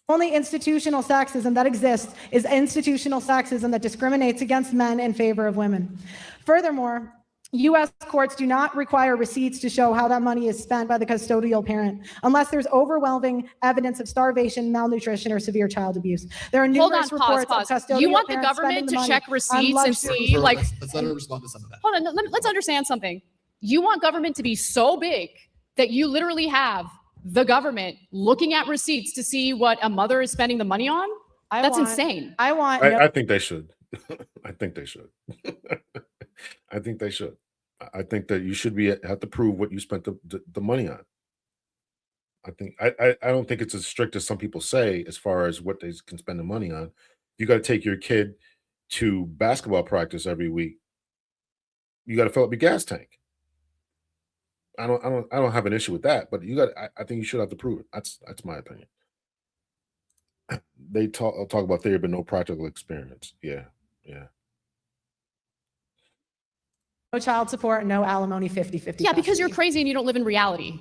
Only institutional sexism that exists is institutional sexism that discriminates against men in favor of women. Furthermore, U.S. courts do not require receipts to show how that money is spent by the custodial parent, unless there's overwhelming evidence of starvation, malnutrition, or severe child abuse. There are numerous reports of custodial You want the parents government spending to the check money receipts on and see, like, let's let her respond to some of that. hold on, let's understand something. You want government to be so big that you literally have the government looking at receipts to see what a mother is spending the money on? That's insane. I think they should. I think they should. I think they should. I think that you should have to prove what you spent the money on. I don't think it's as strict as some people say as far as what they can spend the money on. You got to take your kid to basketball practice every week. You got to fill up your gas tank. I don't have an issue with that, but I think you should have to prove it. That's my opinion. They talk about theory, but no practical experience. Yeah. No child support, no alimony, 50-50. Yeah, because you're crazy and you don't live in reality.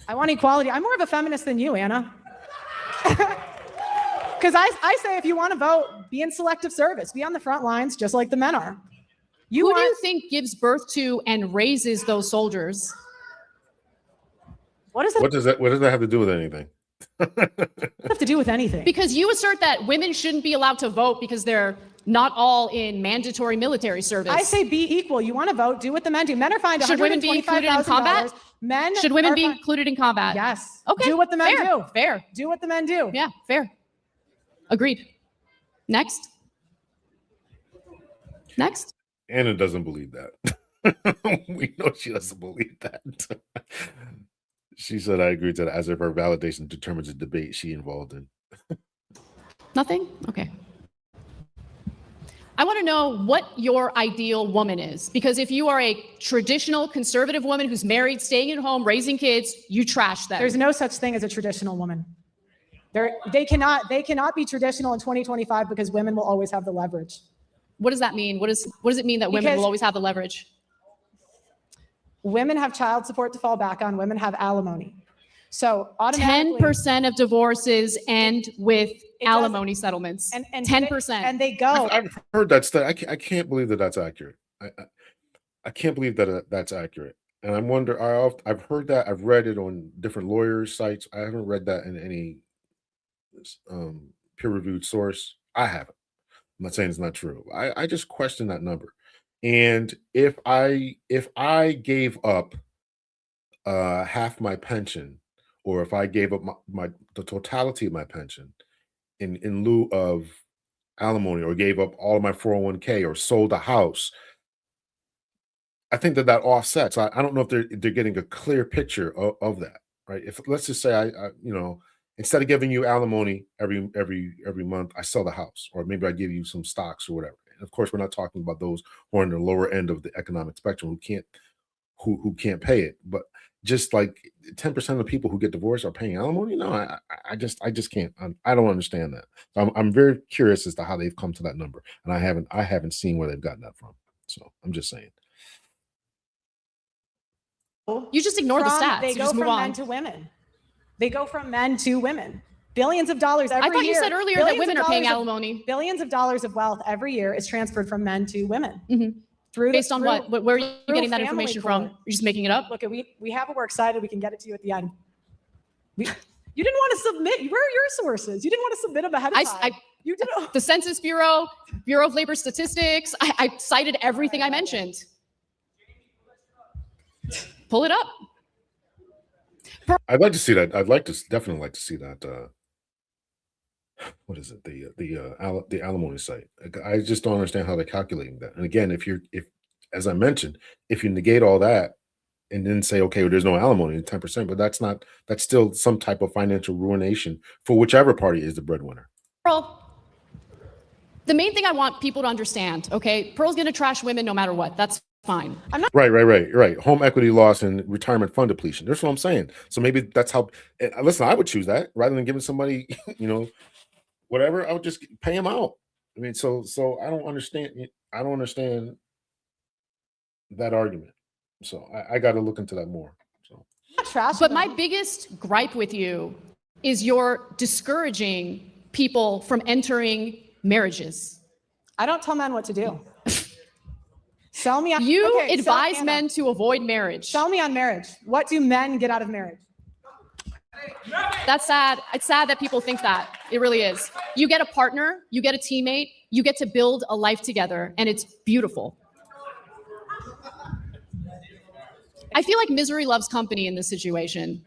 I want equality. I'm more of a feminist than you, Anna. Because I say if you want to vote, be in selective service, be on the front lines, just like the men are. Who do you think gives birth to and raises those soldiers? What does that have to do with anything? have to do with anything? Because you assert that women shouldn't be allowed to vote because they're not all in mandatory military service. I say be equal. You want to vote, do what the men do. Men are fined $125,000. Should women be included in combat? Should women be included in combat? Yes. Okay. Do what the men do. Fair. Do what the men do. Yeah, fair. Agreed. Next. Anna doesn't believe that. We know she doesn't believe that. She said, I agree to that, as if her validation determines the debate she involved in. Nothing? Okay. I want to know what your ideal woman is, because if you are a traditional conservative woman who's married, staying at home, raising kids, you trash them. There's no such thing as a traditional woman. They cannot be traditional in 2025 because women will always have the leverage. What does that mean? What does it mean that women Because- will always have the leverage? Women have child support to fall back on. Women have alimony. So automatically, 10% of divorces end with does. alimony settlements. and 10%. and they go. I've heard that stuff. I can't believe that that's accurate. I can't believe that that's accurate. And I wonder. I've heard that. I've read it on different lawyers' sites. I haven't read that in any peer-reviewed source. I haven't. I'm not saying it's not true. I just question that number. And if I gave up half my pension, or if I gave up the totality of my pension in lieu of alimony, or gave up all of my 401k, or sold a house, I think that offsets. I don't know if they're getting a clear picture of that, right? If let's just say I instead of giving you alimony every month, I sell the house, or maybe I give you some stocks or whatever. And of course, we're not talking about those who are on the lower end of the economic spectrum who can't pay it. But just like 10% of the people who get divorced are paying alimony, no, I just can't. I don't understand that. So I'm very curious as to how they've come to that number, and I haven't seen where they've gotten that from. So I'm just saying. You just ignore the stats. They You go just move from on. men to women. They go from men to women. Billions of dollars every I year. thought you said earlier that billions women of are paying dollars of- alimony. Billions of dollars of wealth every year is transferred from men to women. Through Based on what? Where are you through getting that family information court. from? You're just making it up? Look, we have it. We're excited. We can get it to you at the end. You didn't want to submit. Where are your sources? You didn't want to submit them ahead of time. You did. The Census Bureau, Bureau of Labor Statistics, I cited everything I mentioned. Pull it up. I'd like to see that. Definitely like to see that. What is it? The alimony site. I just don't understand how they're calculating that. And again, if as I mentioned, if you negate all that and then say, okay, well, there's no alimony, 10%, but that's still some type of financial ruination for whichever party is the breadwinner. Pearl, the main thing I want people to understand, okay, Pearl's going to trash women no matter what. That's fine. Right. Home equity loss and retirement fund depletion. That's what I'm saying. So maybe that's how. Listen, I would choose that rather than giving somebody, whatever. I would just pay them out. I mean, so I don't understand. I don't understand that argument. So I got to look into that more. So, But my biggest gripe with you is you're discouraging people from entering marriages. I don't tell men what to do. Sell me on. You Okay, advise Anna, men to avoid marriage. Sell me on marriage. What do men get out of marriage? That's sad. It's sad that people think that. It really is. You get a partner, you get a teammate, you get to build a life together, and it's beautiful. I feel like misery loves company in this situation.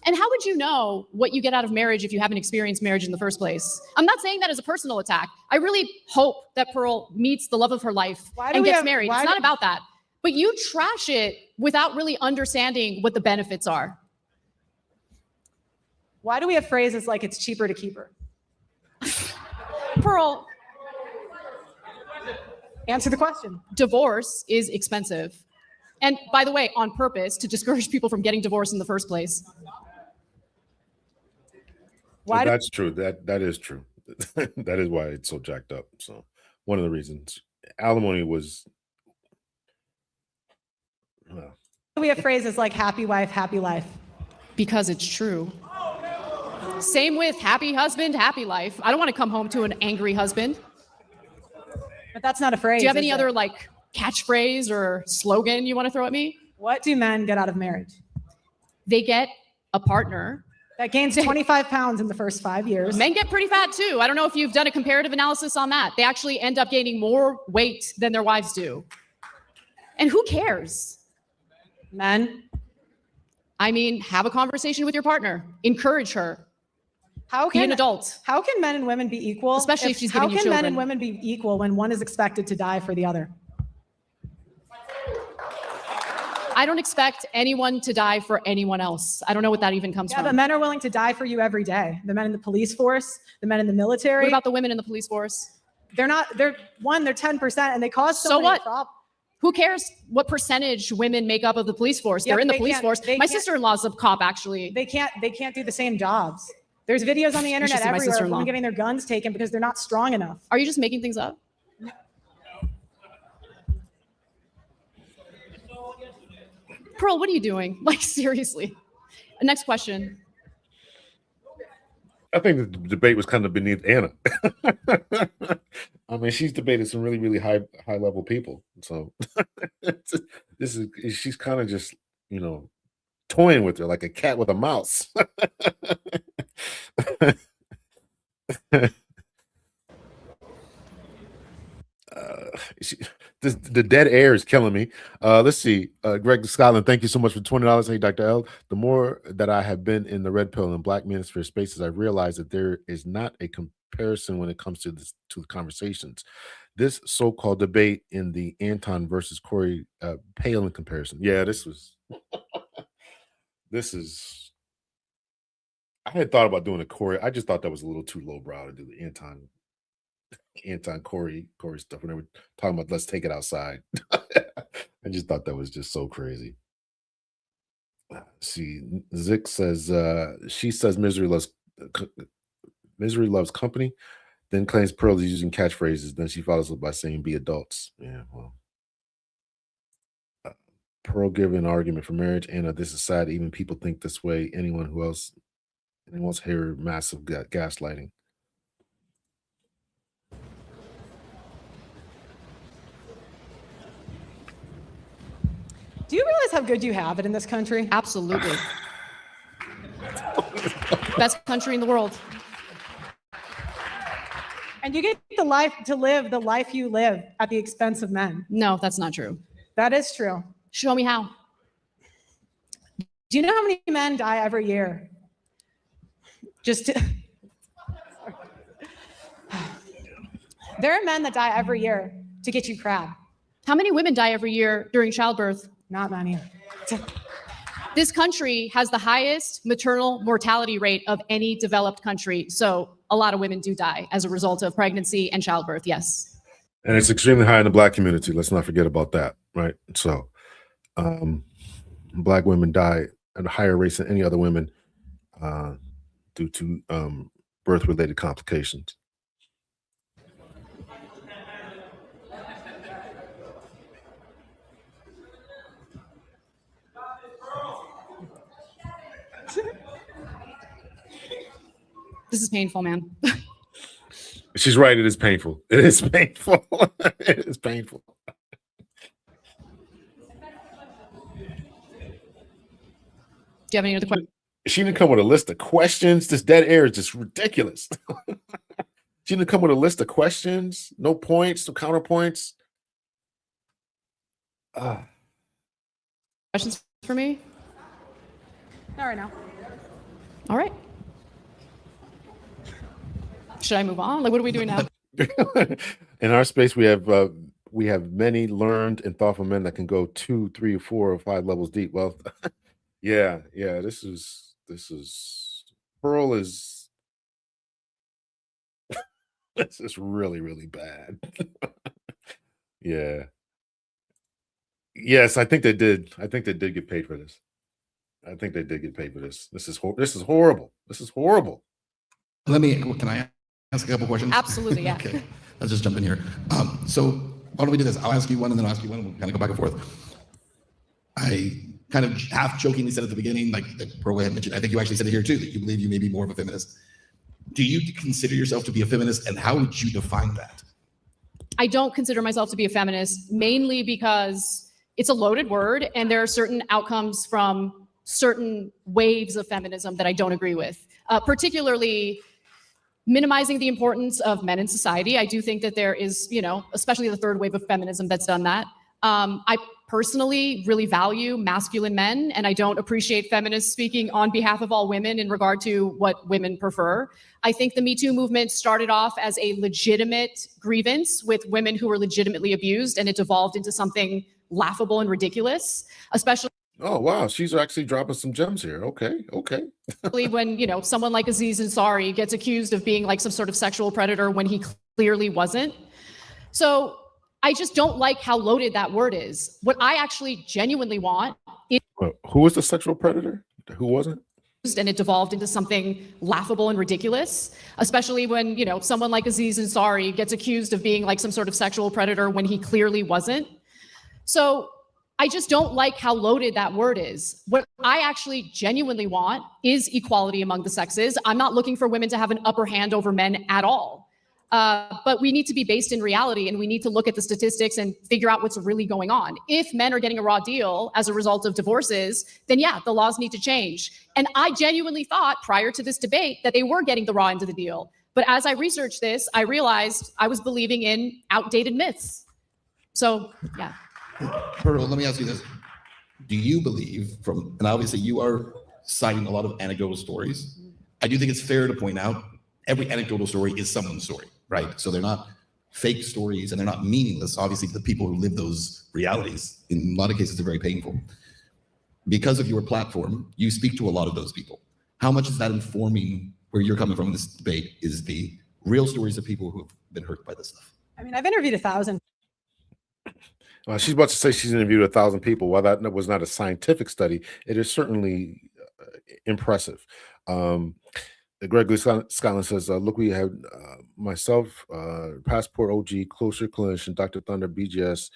And how would you know what you get out of marriage if you haven't experienced marriage in the first place? I'm not saying that as a personal attack. I really hope that Pearl meets the love of her life and gets married. It's not about that. But you trash it without really understanding what the benefits are. Why do we have phrases like it's cheaper to keep her? Pearl, answer the question. Divorce is expensive. And by the way, on purpose, to discourage people from getting divorced in the first place. that's true. That is true. That is why it's so jacked up. So one of the reasons alimony was. We have phrases like happy wife, happy life. Because it's true. Same with happy husband, happy life. I don't want to come home to an angry husband. But that's not a phrase. Do you have any other catchphrase or slogan you want to throw at me? What do men get out of marriage? They get a partner. That gains 25 pounds in the first 5 years. Men get pretty fat too. I don't know if you've done a comparative analysis on that. They actually end up gaining more weight than their wives do. And who cares? Men. I mean, have a conversation with your partner. Encourage her. Be an adult. How can men and women be equal? Especially if she's giving you children. How can men children. and women be equal when one is expected to die for the other? I don't expect anyone to die for anyone else. I don't know what that even comes Yeah, from. but men are willing to die for you every day. The men in the police force, the men in the military. What about the women in the police force? They're 10% and they cause so So many what? problems. Who cares what percentage women make up of the police force? Yeah, They're in the they police can't- force. they My can't- sister-in-law's a cop, actually. They can't do the same jobs. There's videos on the internet should see my everywhere of sister-in-law. women getting their guns taken because they're not strong enough. Are you just making things up? Pearl, what are you doing? Like, seriously. Next question. I think the debate was kind of beneath Anna. I mean, she's debated some really, really high level people. So she's kind of just, you know, toying with her like a cat with a mouse. The dead air is killing me. Let's see. Greg Scotland, thank you so much for $20. Hey, Dr. L. The more that I have been in the red pill and Black manosphere spaces, I realize that there is not a comparison when it comes to the conversations. This so-called debate in the Anton versus Corey Palin comparison. Yeah, this is. I had thought about doing a Corey. I just thought that was a little too lowbrow to do the Anton Corey stuff when they were talking about let's take it outside. I just thought that was just so crazy. See, Zick says she says misery loves company, then claims Pearl is using catchphrases. Then she follows up by saying be adults. Yeah, well. Pearl giving an argument for marriage. Anna, this is sad. Even people think this way. Anyone else hear massive gaslighting. Do you realize how good you have it in this country? Absolutely. Best country in the world. And you get to live the life you live at the expense of men. No, that's not true. That is true. Show me how. Do you know how many men die every year? There are men that die every year to get you crab. How many women die every year during childbirth? Not many. This country has the highest maternal mortality rate of any developed country. So a lot of women do die as a result of pregnancy and childbirth, yes. And it's extremely high in the Black community. Let's not forget about that, right? So Black women die at a higher rate than any other women due to birth-related complications. This is painful, man. She's right. It is painful. It is painful. It is painful. Do you have any other questions? She didn't come with a list of questions. This dead air is just ridiculous. She didn't come with a list of questions. No points, no counterpoints. Questions for me? Not right now. All right. Should I move on? Like, what are we doing now? In our space, we have many learned and thoughtful men that can go 2, 3, 4, or 5 levels deep. Well, yeah. This is Pearl is this is really, really bad. Yeah. Yes, I think they did. I think they did get paid for this. I think they did get paid for this. This is horrible. This is horrible. Can I ask a couple questions? Absolutely, yeah. Okay, let's just jump in here. So why don't we do this? I'll ask you one and then I'll ask you one. We'll kind of go back and forth. I kind of half jokingly said at the beginning, like Pearl had mentioned, I think you actually said it here too, that you believe you may be more of a feminist. Do you consider yourself to be a feminist, and how would you define that? I don't consider myself to be a feminist, mainly because it's a loaded word and there are certain outcomes from certain waves of feminism that I don't agree with, particularly minimizing the importance of men in society. I do think that there is, especially the third wave of feminism that's done that. I personally really value masculine men, and I don't appreciate feminists speaking on behalf of all women in regard to what women prefer. I think the Me Too movement started off as a legitimate grievance with women who were legitimately abused, and it devolved into something laughable and ridiculous, especially Oh, wow. She's actually dropping some gems here. Okay. when, someone like Aziz Ansari gets accused of being like some sort of sexual predator when he clearly wasn't. So I just don't like how loaded that word is. What I actually genuinely want is Who was the sexual predator? Who wasn't? and it devolved into something laughable and ridiculous, especially when, you know, someone like Aziz Ansari gets accused of being like some sort of sexual predator when he clearly wasn't. So I just don't like how loaded that word is. What I actually genuinely want is equality among the sexes. I'm not looking for women to have an upper hand over men at all. But we need to be based in reality, and we need to look at the statistics and figure out what's really going on. If men are getting a raw deal as a result of divorces, then yeah, the laws need to change. And I genuinely thought prior to this debate that they were getting the raw end of the deal. But as I researched this, I realized I was believing in outdated myths. So yeah. Pearl, let me ask you this. Do you believe and obviously you are citing a lot of anecdotal stories. I do think it's fair to point out every anecdotal story is someone's story, right? So they're not fake stories and they're not meaningless. Obviously, the people who live those realities, in a lot of cases, are very painful. Because of your platform, you speak to a lot of those people. How much is that informing where you're coming from in this debate is the real stories of people who have been hurt by this stuff? I mean, I've interviewed 1,000. She's about to say she's interviewed 1,000 people. While that was not a scientific study, it is certainly impressive. Gregory Scotland says, look, we have myself, Passport OG, Closer Clinician, Dr. Thunder, BGS,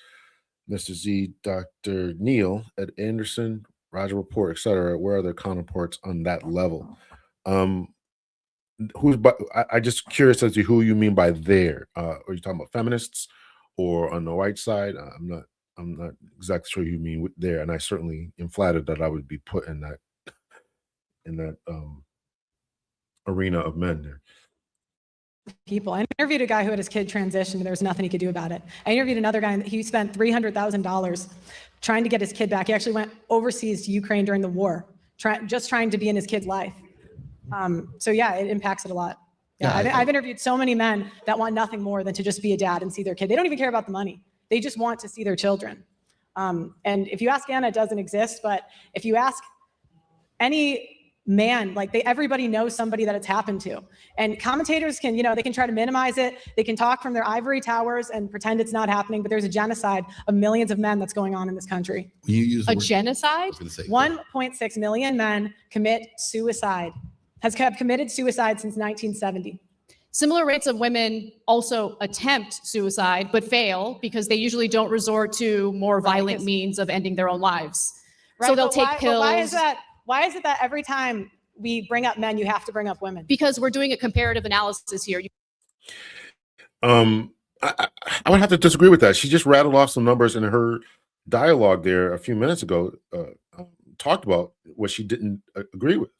Mr. Z, Dr. Neil, Ed Anderson, Roger Report, etc. Where are their counterparts on that level? I just curious as to who you mean by there. Are you talking about feminists or on the white side? I'm not exactly sure who you mean there, and I certainly am flattered that I would be put in that arena of men there. People. I interviewed a guy who had his kid transitioned and there was nothing he could do about it. I interviewed another guy and he spent $300,000 trying to get his kid back. He actually went overseas to Ukraine during the war, just trying to be in his kid's life. So yeah, it impacts it a lot. Yeah, I've interviewed so many men that want nothing more than to just be a dad and see their kid. They don't even care about the money. They just want to see their children. And if you ask Anna, it doesn't exist. But if you ask any man, like everybody knows somebody that it's happened to. And commentators can, they can try to minimize it. They can talk from their ivory towers and pretend it's not happening, but there's a genocide of millions of men that's going on in this country. You use a genocide? 1.6 million men commit suicide, have committed suicide since 1970. Similar rates of women also attempt suicide, but fail because they usually don't resort to more violent means of ending their own lives. Right, so they'll take pills. Why is that? Why is it that every time we bring up men, you have to bring up women? Because we're doing a comparative analysis here. I would have to disagree with that. She just rattled off some numbers in her dialogue there a few minutes ago, talked about what she didn't agree with.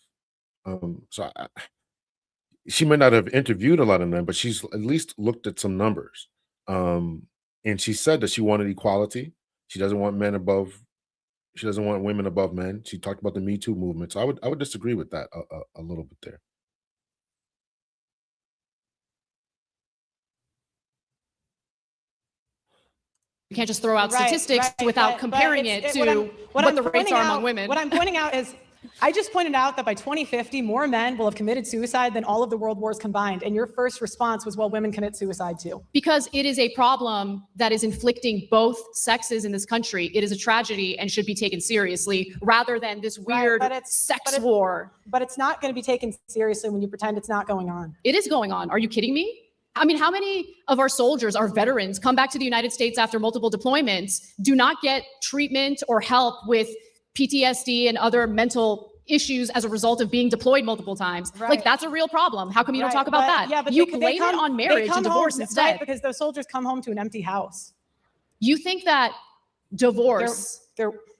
She might not have interviewed a lot of men, but she's at least looked at some numbers. And she said that she wanted equality. She doesn't want men above. She doesn't want women above men. She talked about the Me Too movement. So I would disagree with that a little bit there. You can't just throw out statistics without comparing it to what the rates are among women. What I'm pointing out is, I just pointed out that by 2050, more men will have committed suicide than all of the world wars combined. And your first response was, well, women commit suicide too. Because it is a problem that is inflicting both sexes in this country. It is a tragedy and should be taken seriously rather than this weird sex war. But it's not going to be taken seriously when you pretend it's not going on. It is going on. Are you kidding me? I mean, how many of our soldiers, our veterans, come back to the United States after multiple deployments, do not get treatment or help with PTSD and other mental issues as a result of being deployed multiple times? Right. Like, that's a real problem. How come you don't talk about that? Yeah, but you blame it on marriage and divorce instead. Right, because those soldiers come home to an empty house. You think that divorce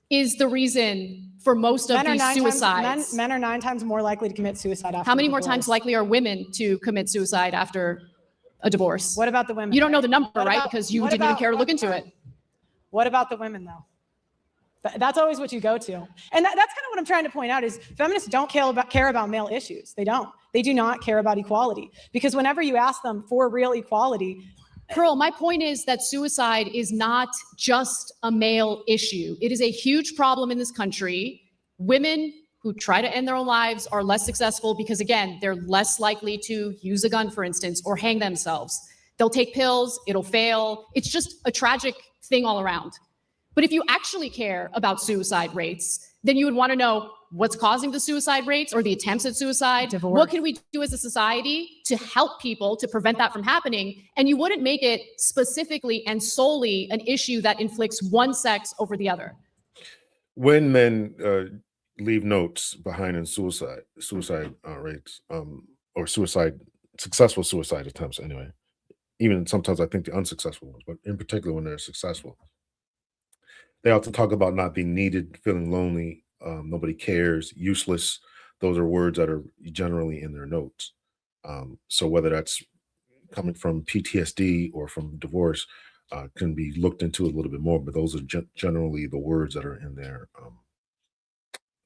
is the reason for most of these suicides? Men are 9 times more likely to commit suicide after How many more times likely are women to commit suicide after a divorce? What about the women? You don't know the number, right? Because you didn't even care to look into it. What about the women, though? That's always what you go to. And that's kind of what I'm trying to point out is feminists don't care about male issues. They don't. They do not care about equality. Because whenever you ask them for real equality. Pearl, my point is that suicide is not just a male issue. It is a huge problem in this country. Women who try to end their own lives are less successful because, again, they're less likely to use a gun, for instance, or hang themselves. They'll take pills. It'll fail. It's just a tragic thing all around. But if you actually care about suicide rates, then you would want to know what's causing the suicide rates or the attempts at suicide. Divorce. What can we do as a society to help people to prevent that from happening? And you wouldn't make it specifically and solely an issue that inflicts one sex over the other. When men leave notes behind in suicide rates, or successful suicide attempts anyway, even sometimes I think the unsuccessful ones, but in particular when they're successful, they often talk about not being needed, feeling lonely, nobody cares, useless. Those are words that are generally in their notes. So whether that's coming from PTSD or from divorce, can be looked into a little bit more, but those are generally the words that are in there.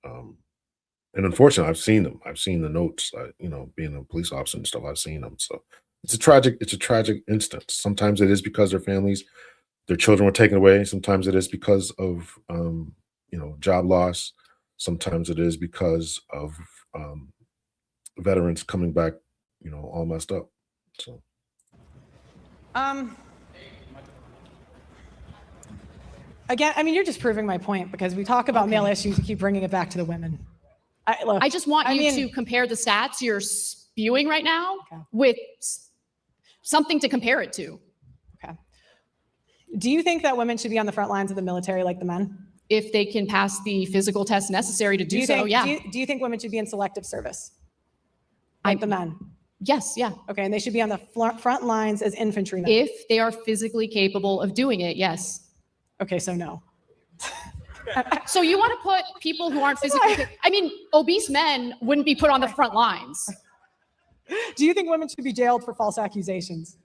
And unfortunately, I've seen them. I've seen the notes. Being a police officer and stuff, I've seen them. So it's a tragic instance. Sometimes it is because their children were taken away. Sometimes it is because of job loss. Sometimes it is because of veterans coming back, all messed up. So. Again, I mean, you're just proving my point because we talk about male issues, you keep bringing it back to the women. I just want you to compare the stats you're spewing right now with something to compare it to. Okay. Do you think that women should be on the front lines of the military like the men? If they can pass the physical test necessary to do so, yeah. Do you think women should be in selective service like the men? Yes, yeah. Okay, and they should be on the front lines as infantrymen. If they are physically capable of doing it, yes. Okay, so no. So you want to put people who aren't physically, obese men wouldn't be put on the front lines. Do you think women should be jailed for false accusations?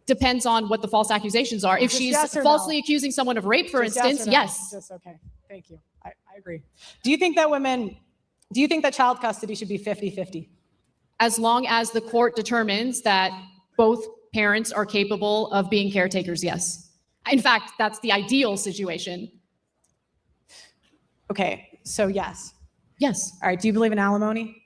Depends on what the false accusations are. If she's falsely accusing someone of rape, for instance, yes. Just okay. Thank you. I agree. Do you think that child custody should be 50-50? As long as the court determines that both parents are capable of being caretakers, yes. In fact, that's the ideal situation. Okay, so yes. Yes. All right, do you believe in alimony?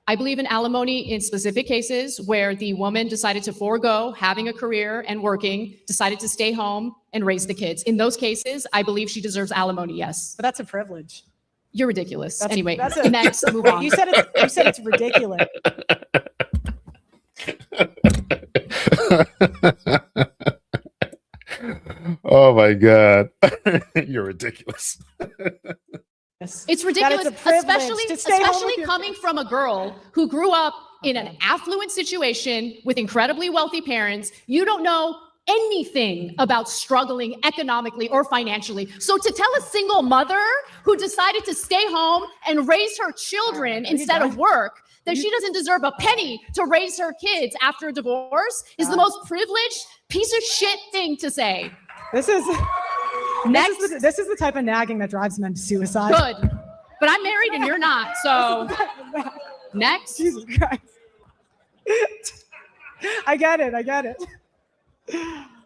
I believe in alimony in specific cases where the woman decided to forego having a career and working, decided to stay home and raise the kids. In those cases, I believe she deserves alimony, yes. But that's a privilege. You're ridiculous. Next, move on. You said it's ridiculous. Oh my God. You're ridiculous. It's ridiculous, especially coming from a girl who grew up in an affluent situation with incredibly wealthy parents. You don't know anything about struggling economically or financially. So to tell a single mother who decided to stay home and raise her children instead of work that she doesn't deserve a penny to raise her kids after a divorce is the most privileged piece of shit thing to say. This is the type of nagging that drives men to suicide. Good. But I'm married and you're not, so next. Jesus Christ. I get it. A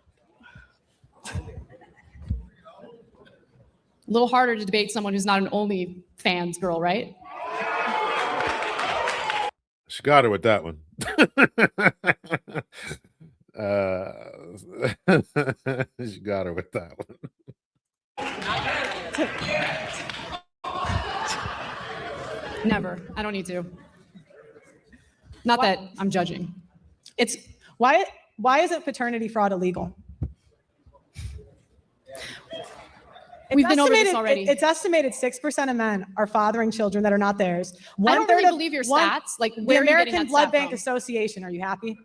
little harder to debate someone who's not an OnlyFans girl, right? She got her with that one. She got her with that one. Never. I don't need to. Not that I'm judging. It's why isn't paternity fraud illegal? We've been over this already. It's estimated 6% of men are fathering children that are not theirs. I don't really believe your stats. Like, the where are you getting American that Blood stat Bank from? Association. Are you happy?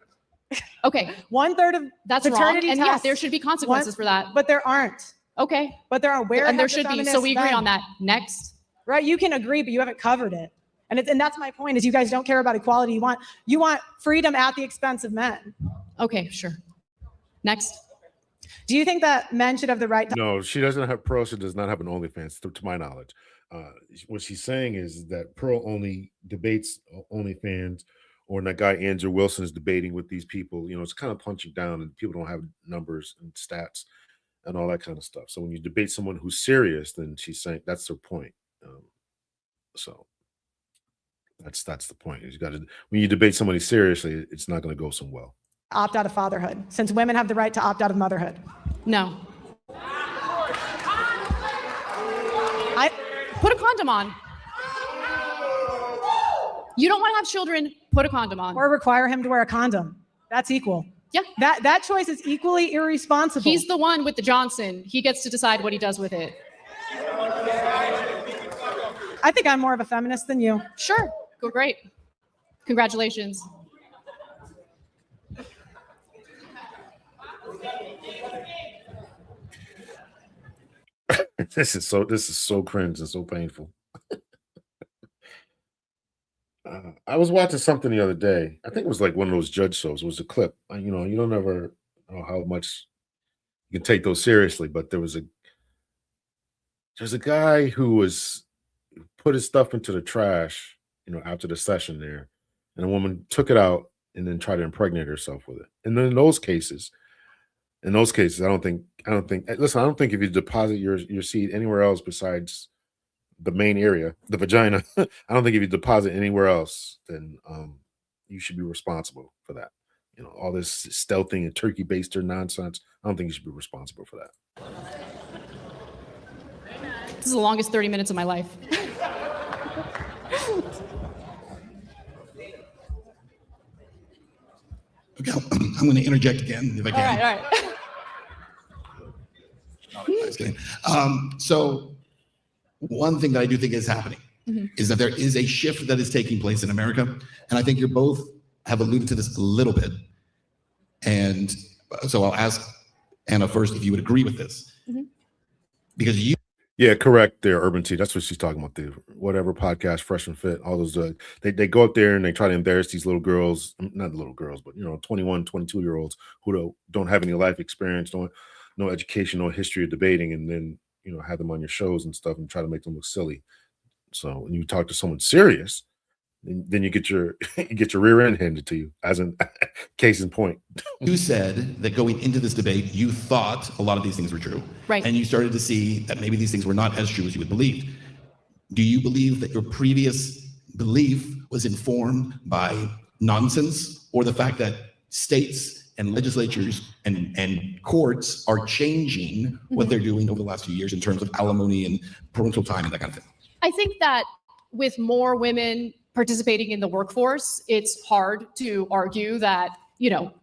Okay. 1/3 of That's paternity wrong. And tests. yeah, there should be consequences for that. But there aren't. Okay. But there are. And there should be. So we agree on that. Next. Right. You can agree, but you haven't covered it. And that's my point is you guys don't care about equality. You want freedom at the expense of men. Okay, sure. Next. Do you think that men should have the right to? No, she doesn't have Pearl. She does not have an OnlyFans, to my knowledge. What she's saying is that Pearl only debates OnlyFans, or that guy Andrew Wilson is debating with these people. It's kind of punching down, and people don't have numbers and stats and all that kind of stuff. So when you debate someone who's serious, then she's saying that's her point. So that's the point. You got to, when you debate somebody seriously, it's not going to go so well. Opt out of fatherhood, since women have the right to opt out of motherhood. No. Put a condom on. You don't want to have children, put a condom on. Or require him to wear a condom. That's equal. Yeah. That choice is equally irresponsible. He's the one with the Johnson. He gets to decide what he does with it. I think I'm more of a feminist than you. Sure. Go great. Congratulations. This is so cringe and so painful. I was watching something the other day. I think it was like one of those judge shows. It was a clip. You know, you don't ever know how much you can take those seriously, but there's a guy who put his stuff into the trash, you know, after the session there, and a woman took it out and then tried to impregnate herself with it. And then in those cases, I don't think if you deposit your seed anywhere else besides the main area, the vagina, I don't think if you deposit anywhere else, then you should be responsible for that. You know, all this stealthing and turkey baster nonsense, I don't think you should be responsible for that. This is the longest 30 minutes of my life. Okay, I'm going to interject again if I can. All right. I was kidding. So one thing that I do think is happening is that there is a shift that is taking place in America. And I think you both have alluded to this a little bit. And so I'll ask Anna first if you would agree with this. Because Yeah, correct there, Urban T. That's what she's talking about. The whatever podcast, Fresh and Fit, all those, they go out there and they try to embarrass these little girls, not little girls, but, you know, 21, 22-year-olds who don't have any life experience, no education, no history of debating, and then, you know, have them on your shows and stuff and try to make them look silly. So when you talk to someone serious, then you get your rear end handed to you, as in case in point. You said that going into this debate, you thought a lot of these things were true. Right. And you started to see that maybe these things were not as true as you had believed. Do you believe that your previous belief was informed by nonsense, or the fact that states and legislatures and courts are changing what they're doing over the last few years in terms of alimony and parental time and that kind of thing? I think that with more women participating in the workforce, it's hard to argue that, you know,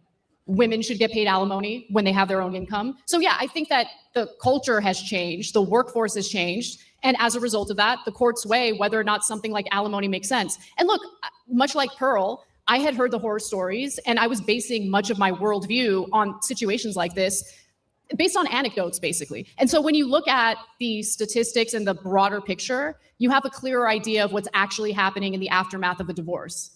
women should get paid alimony when they have their own income. So yeah, I think that the culture has changed, the workforce has changed, and as a result of that, the courts weigh whether or not something like alimony makes sense. And look, much like Pearl, I had heard the horror stories, and I was basing much of my worldview on situations like this based on anecdotes, basically. And so when you look at the statistics and the broader picture, you have a clearer idea of what's actually happening in the aftermath of a divorce.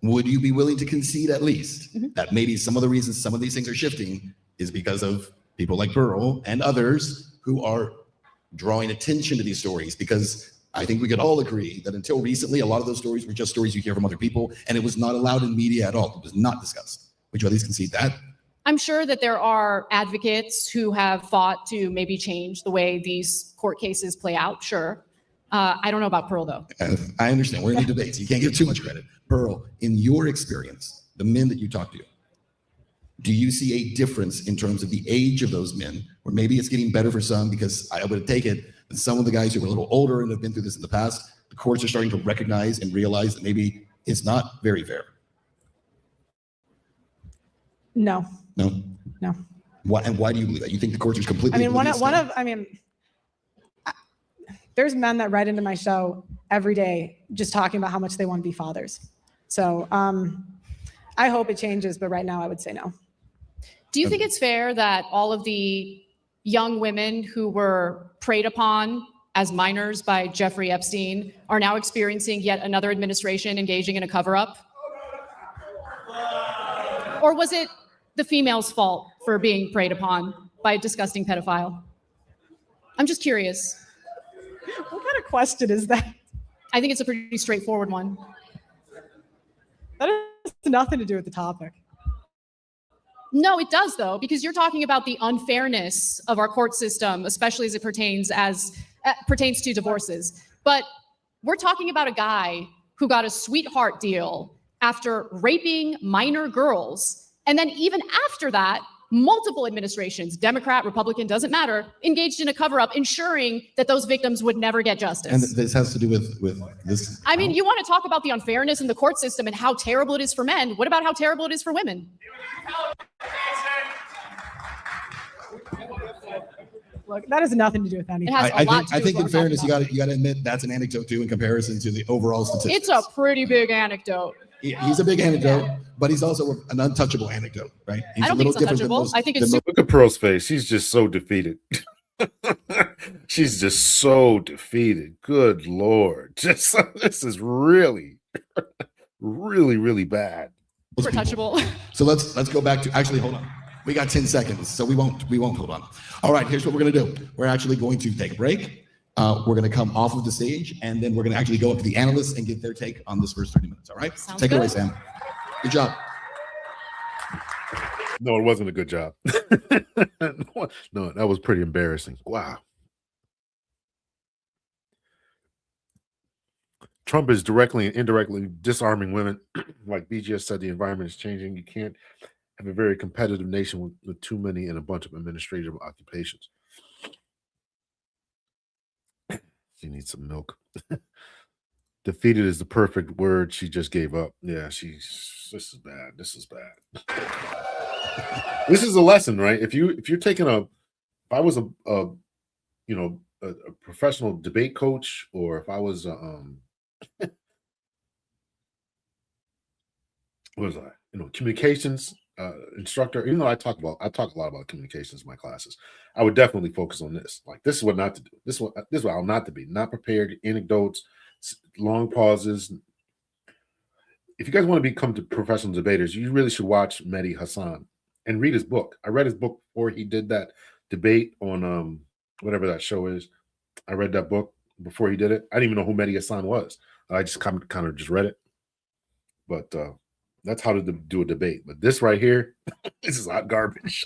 Would you be willing to concede at least that maybe some of the reasons some of these things are shifting is because of people like Pearl and others who are drawing attention to these stories? Because I think we could all agree that until recently, a lot of those stories were just stories you hear from other people, and it was not allowed in media at all. It was not discussed. Would you at least concede that? I'm sure that there are advocates who have fought to maybe change the way these court cases play out. Sure. I don't know about Pearl, though. I understand. We're in the debates. You can't give too much credit. Pearl, in your experience, the men that you talk to, do you see a difference in terms of the age of those men? Or maybe it's getting better for some, because I would take it that some of the guys who are a little older and have been through this in the past, the courts are starting to recognize and realize that maybe it's not very fair. No. No? No. Why, and why do you believe that? You think the courts are completely... There's men that write into my show every day just talking about how much they want to be fathers. So I hope it changes, but right now I would say no. Do you think it's fair that all of the young women who were preyed upon as minors by Jeffrey Epstein are now experiencing yet another administration engaging in a cover-up? Or was it the female's fault for being preyed upon by a disgusting pedophile? I'm just curious. What kind of question is that? I think it's a pretty straightforward one. That has nothing to do with the topic. No, it does, though, because you're talking about the unfairness of our court system, especially as it pertains to divorces. But we're talking about a guy who got a sweetheart deal after raping minor girls, and then even after that, multiple administrations, Democrat, Republican, doesn't matter, engaged in a cover-up, ensuring that those victims would never get justice. And this has to do with this. I mean, you want to talk about the unfairness in the court system and how terrible it is for men. What about how terrible it is for women? Look, that has nothing to do with anything. It has a lot to do I think with in what I'm fairness, you talking got to admit that's an anecdote too in comparison to the overall statistics. It's a pretty big anecdote. He's a big anecdote, but he's also an untouchable anecdote, right? He's I don't think it's untouchable. I think it's super. Look at Pearl's face. She's just so defeated. She's just so defeated. Good Lord. Just this is really, really bad. touchable. So let's go back to, actually, hold on. We got 10 seconds, so we won't hold on. All right, here's what we're gonna do. We're actually going to take a break. We're gonna come off of the stage, and then we're gonna actually go up to the analysts and get their take on this first 30 minutes, all right? Sounds Take it away, good. Sam. Good job. No, it wasn't a good job. No, that was pretty embarrassing. Wow. Trump is directly and indirectly disarming women. Like BGS said, the environment is changing. You can't have a very competitive nation with too many and a bunch of administrative occupations. She needs some milk. Defeated is the perfect word. She just gave up. Yeah, this is bad. This is bad. This is a lesson, right? If you're taking if I was a professional debate coach, or if I was what was I? Communications instructor. Even though I talk a lot about communications in my classes, I would definitely focus on this. Like, this is what not to do. This is what I'll not to be. Not prepared, anecdotes, long pauses. If you guys want to become professional debaters, you really should watch Mehdi Hassan and read his book. I read his book before he did that debate on whatever that show is. I read that book before he did it. I didn't even know who Mehdi Hassan was. I just kind of just read it. But that's how to do a debate. But this right here, this is hot garbage.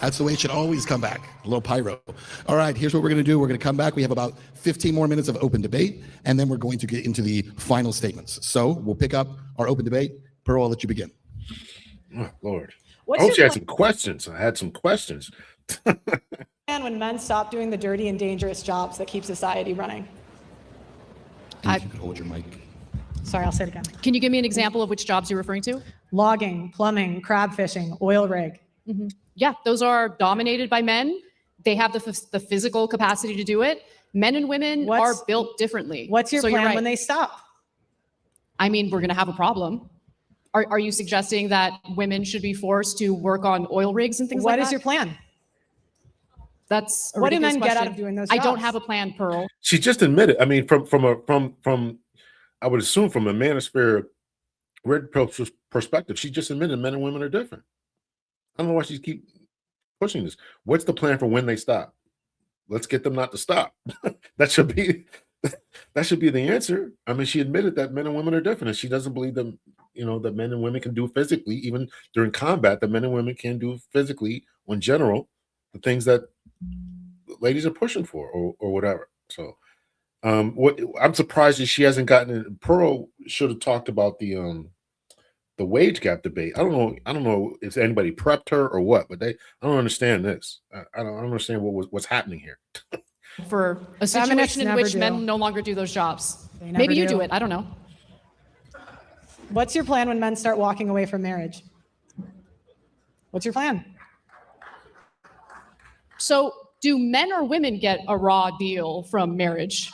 That's the way it should always come back. A little pyro. All right, here's what we're going to do. We're going to come back. We have about 15 more minutes of open debate, and then we're going to get into the final statements. So we'll pick up our open debate. Pearl, I'll let you begin. Oh, Lord. What's I hope your she had plan- some questions. I had some questions. And when men stop doing the dirty and dangerous jobs that keep society running. If you could hold your mic. Sorry, I'll say it again. Can you give me an example of which jobs you're referring to? Logging, plumbing, crab fishing, oil rig. Yeah, those are dominated by men. They have the physical capacity to do it. Men and women are built differently. What's your So you're plan right. when they stop? I mean, we're going to have a problem. Are you suggesting that women should be forced to work on oil rigs and things like What that? is your plan? That's a What do ridiculous men get out question. of doing those I don't jobs? have a plan, Pearl. She just admitted. I mean, from I would assume from a manosphere red pill perspective, she just admitted men and women are different. I don't know why she keep pushing this. What's the plan for when they stop? Let's get them not to stop. That should be the answer. I mean, she admitted that men and women are different, and she doesn't believe them. That men and women can do physically, even during combat, that men and women can do physically, in general, the things that ladies are pushing for, or whatever. So, what I'm surprised is she hasn't gotten it. Pearl should have talked about the wage gap debate. I don't know if anybody prepped her or what, but I don't understand this. I don't understand what's happening here. For a Feminists situation in never which do. men no longer do those jobs. They never Maybe you do. do it. I don't know. What's your plan when men start walking away from marriage? What's your plan? So, do men or women get a raw deal from marriage?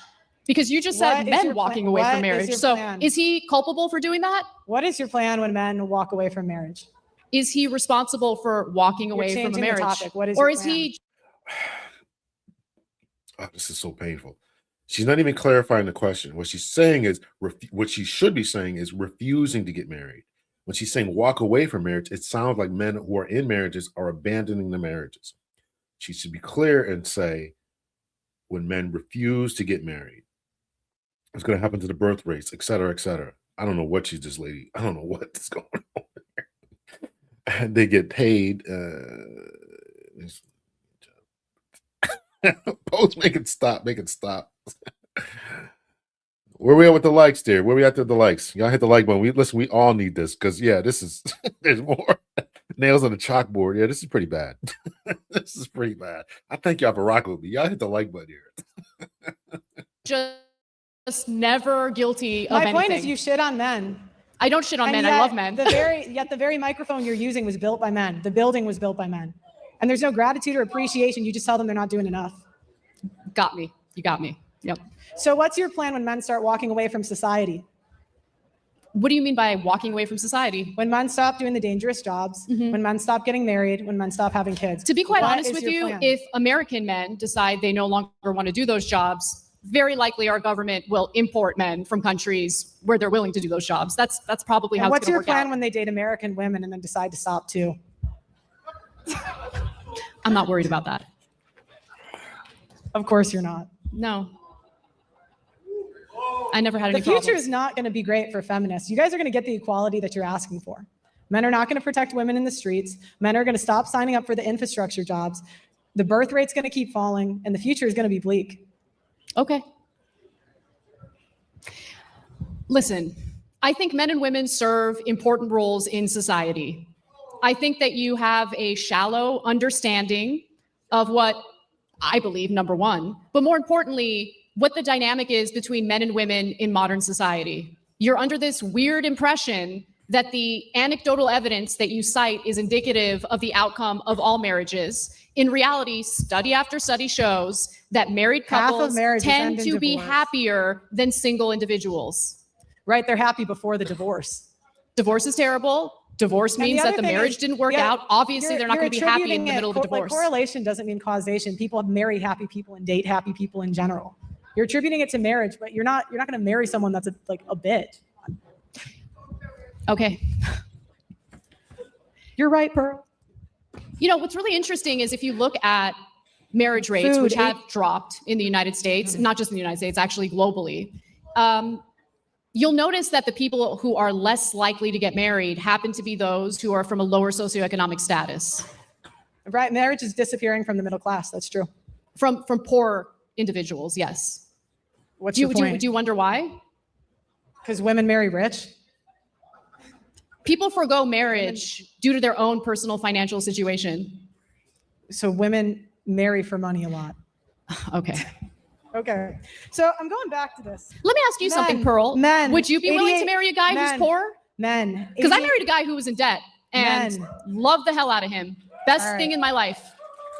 Because you just said What is men your walking plan? away What from is marriage. your So, plan? is he culpable for doing that? What is your plan when men walk away from marriage? Is he responsible for walking away from a changing the marriage? topic. What is or your is he Oh, this is so painful. She's not even clarifying the question. What she's saying is, what she should be saying is refusing to get married. When she's saying walk away from marriage, it sounds like men who are in marriages are abandoning the marriages. She should be clear and say, when men refuse to get married, it's going to happen to the birth rates, et cetera, et cetera. I don't know what she's this lady. I don't know what's going on there. And they get paid. Post, make it stop. Make it stop. Where we at with the likes, dear? Where we at with the likes? Y'all hit the like button. We all need this because this is there's more nails on the chalkboard. Yeah, this is pretty bad. This is pretty bad. I thank y'all for rocking with me. Y'all hit the like button here. Just never guilty of My anything. point is, you shit on men. I don't shit on men. I love men. Yet the very microphone you're using was built by men. The building was built by men. And there's no gratitude or appreciation. You just tell them they're not doing enough. Got me. You got me. Yep. So what's your plan when men start walking away from society? What do you mean by walking away from society? When men stop doing the dangerous jobs, when men stop getting married, when men stop having kids. To be quite What honest is with your you, plan? if American men decide they no longer want to do those jobs, very likely our government will import men from countries where they're willing to do those jobs. That's probably how And it's what's going to your work plan out. when they date American women and then decide to stop too? I'm not worried about that. Of course you're not. No. I never had any The future problems. is not going to be great for feminists. You guys are going to get the equality that you're asking for. Men are not going to protect women in the streets. Men are going to stop signing up for the infrastructure jobs. The birth rate's going to keep falling, and the future is going to be bleak. Okay. Listen, I think men and women serve important roles in society. I think that you have a shallow understanding of what I believe, number one, but more importantly, what the dynamic is between men and women in modern society. You're under this weird impression that the anecdotal evidence that you cite is indicative of the outcome of all marriages. In reality, study after study shows that married Half of couples marriages tend end in to be divorce. happier than single individuals. Right? They're happy before the divorce. Divorce is terrible. Divorce And the means other that the thing marriage is, didn't work yeah, out. Obviously, you're- they're not you're going to be happy in attributing the it- middle of the like, divorce. correlation doesn't mean causation. People marry happy people and date happy people in general. You're attributing it to marriage, but you're not going to marry someone that's a bit. Okay. You're right, Pearl. You know, what's really interesting is if you look at marriage rates, Food, which have dropped in the United States, not just in the United States, actually globally, you'll notice that the people who are less likely to get married happen to be those who are from a lower socioeconomic status, Right? Marriage is disappearing from the middle class. That's true. from poor individuals, yes. What's Do your you, point? do you wonder why? Because women marry rich. People forego marriage due to their own personal financial situation. So women marry for money a lot. Okay. Okay. So I'm going back to this. Let me ask you something, Men, Pearl. men, Would you be willing to 88 marry a guy men. who's poor? Men. Because I 88 married a guy who was in debt and Men. loved the hell out of him. Best All right. thing in my life.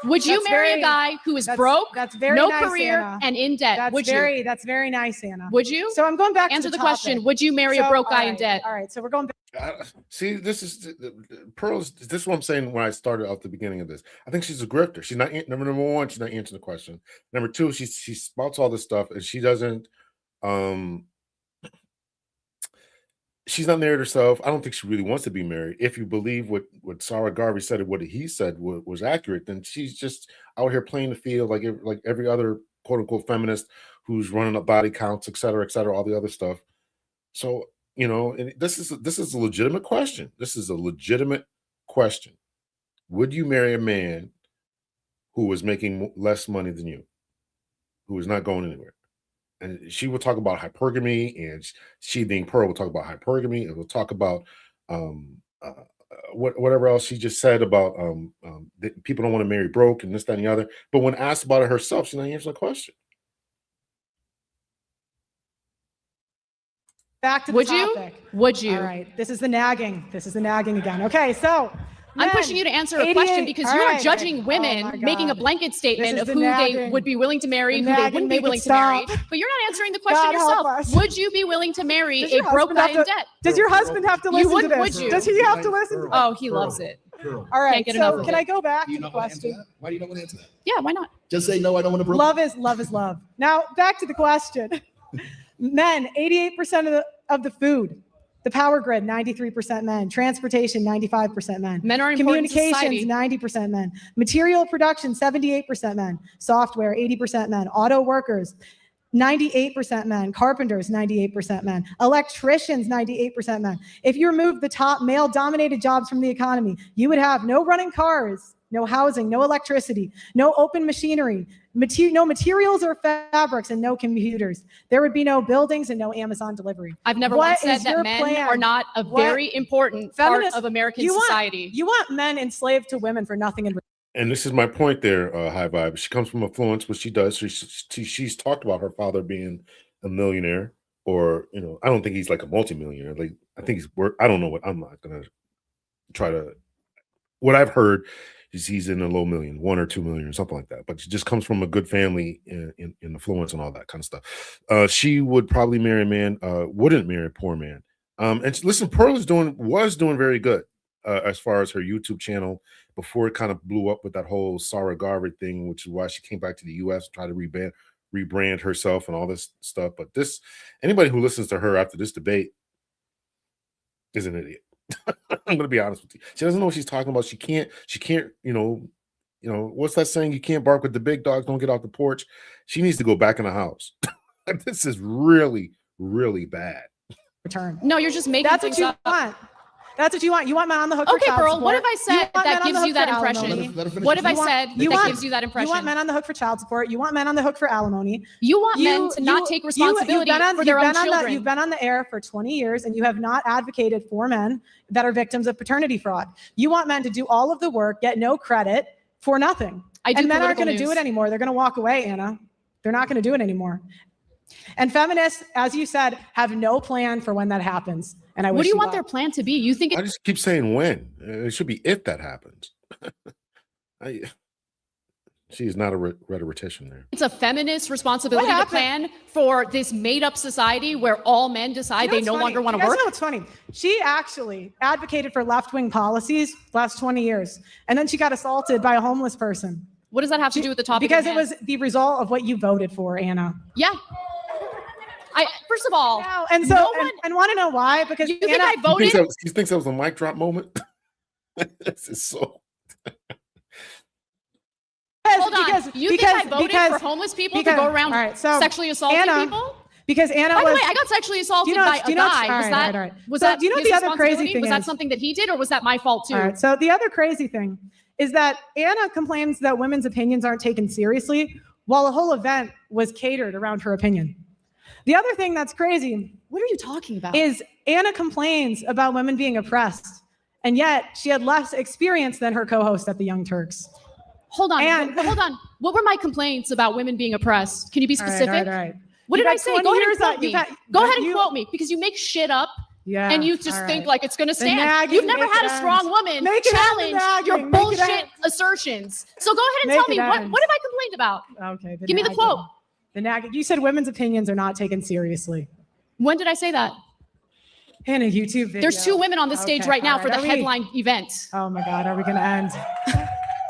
Would you That's marry very- a guy who is that's- broke, that's very no nice, career, Anna. and in debt? That's Would you? that's very nice, Anna. Would you? So I'm going back Answer to the topic. question. Would you marry a So, broke guy all in right, debt? All right. So we're going back. See, this is Pearl's. This is what I'm saying when I started off the beginning of this. I think she's a grifter. She's not number one. She's not answering the question. Number two, she spouts all this stuff and she doesn't. She's not married herself. I don't think she really wants to be married. If you believe what Sarah Garvey said and what he said was accurate, then she's just out here playing the field like every other quote unquote feminist who's running up body counts, et cetera, all the other stuff. So and this is a legitimate question. This is a legitimate question. Would you marry a man who is making less money than you, who is not going anywhere? And she will talk about hypergamy, and she being Pearl will talk about hypergamy, and we'll talk about whatever else she just said about that people don't want to marry broke and this, that, and the other. But when asked about it herself, she's not answering the question. Back to the Would you? topic. Would you? All right. This is the nagging. This is the nagging again. Okay. So I'm men, pushing you to answer a 88 question because all you are right. judging Oh women, my making a God. blanket statement This of is who the they nagging. would be willing to marry, The who they nagging, wouldn't be make it willing to marry. stop. But you're not answering the question God help yourself. us. Would you be willing to marry Does a your broke husband guy have in to- debt? Does your husband have to You listen would- to this? would you? Does he have to listen to this? Oh, he loves it. Girl. All right. Can't get enough So of can it. I go back Do you to the not want to answer question? that? Why do you not want to answer that? Yeah, why not? Just say no, I don't want to broke. Love is love. Now back to the question. Men, 88% of the food. The power grid, 93% men. Transportation, 95% men. Men are important to Communications, society. 90% men. Material production, 78% men. Software, 80% men. Auto workers, 98% men. Carpenters, 98% men. Electricians, 98% men. If you remove the top male-dominated jobs from the economy, you would have no running cars, no housing, no electricity, no open machinery, no materials or fabrics, and no computers. There would be no buildings and no Amazon delivery. I've never What once said is that your men plan? are not a very important part Feminists, of American you society. You want men enslaved to women for nothing in And this is my point there, High Vibe. She comes from affluence, which she does. She's talked about her father being a millionaire, or I don't think he's like a multimillionaire. Like I think he's worth. I don't know what. I'm not gonna try to. What I've heard is he's in a low million, 1 or 2 million, or something like that. But she just comes from a good family in affluence and all that kind of stuff. She would probably marry a man. Wouldn't marry a poor man. Listen, Pearl was doing very good as far as her YouTube channel before it kind of blew up with that whole Sarah Garvey thing, which is why she came back to the U.S. to try to rebrand herself and all this stuff. But anybody who listens to her after this debate is an idiot. I'm gonna be honest with you. She doesn't know what she's talking about. She can't, what's that saying? You can't bark with the big dogs, don't get off the porch. She needs to go back in the house. This is really, really bad. return. No, you're just making That's what things you up. want. That's what you want. You want men on the hook for Okay, child Pearl, support. what have I said that gives you that alimony. impression? Let her finish. What have I You want- said you that want- gives you that impression? You want men on the hook for child support. You want men on the hook for alimony. You want men to not take responsibility for their own children. You've been on the air for 20 years and you have not advocated for men that are victims of paternity fraud. You want men to do all of the work, get no credit for nothing. I do And men aren't political going to do news. it anymore. They're going to walk away, Anna. They're not going to do it anymore. And feminists, as you said, have no plan for when that happens. And I wish What do you want luck. their plan to be? You think I just keep saying when. It should be if that happens. She is not a rhetorician there. it's a feminist responsibility to happened? plan for this made-up society where all men decide You know they what's no funny? longer want You to guys work? know what's funny? She actually advocated for left-wing policies the last 20 years. And then she got assaulted by a homeless person. What does that have to do with the topic? Because at it hand? was the result of what you voted for, Anna. Yeah. First of all, And so, no one- and want to know why? Because you think Anna, I voted? He thinks that was a mic drop moment. This is so. Hold on. You think I voted for homeless people to go around all right, so sexually assaulting Anna, people? Because Anna By the was. way, I got sexually assaulted do you know- by do you a know- guy. all Was right, that all right, all right. was So that do you know what his the other crazy responsibility? thing Was that is? something that he did, or was that my fault too? All right. So the other crazy thing is that Anna complains that women's opinions aren't taken seriously, while the whole event was catered around her opinion. The other thing that's crazy What are you talking about? is Anna complains about women being oppressed, and yet she had less experience than her co-host at the Young Turks. Hold on. and- Hold on. What were my complaints about women being oppressed? Can you be All right, specific? all right. What You've did I had say? 20 Go ahead and years quote on- me. you've had- Go ahead and you- quote me, because you make shit up Yeah. and you just all think right. like it's going to stand. nagging You've never make had it a strong end. woman Make it end, challenge your nagging, make it bullshit end. assertions. So go ahead and Make tell me, it what end. have I complained about? Okay. Give me the quote. The nagging. You said women's opinions are not taken seriously. When did I say that? In a YouTube video. There's 2 women on the stage Okay, right now all for the Are we- headline event. Oh my God, are we going to end?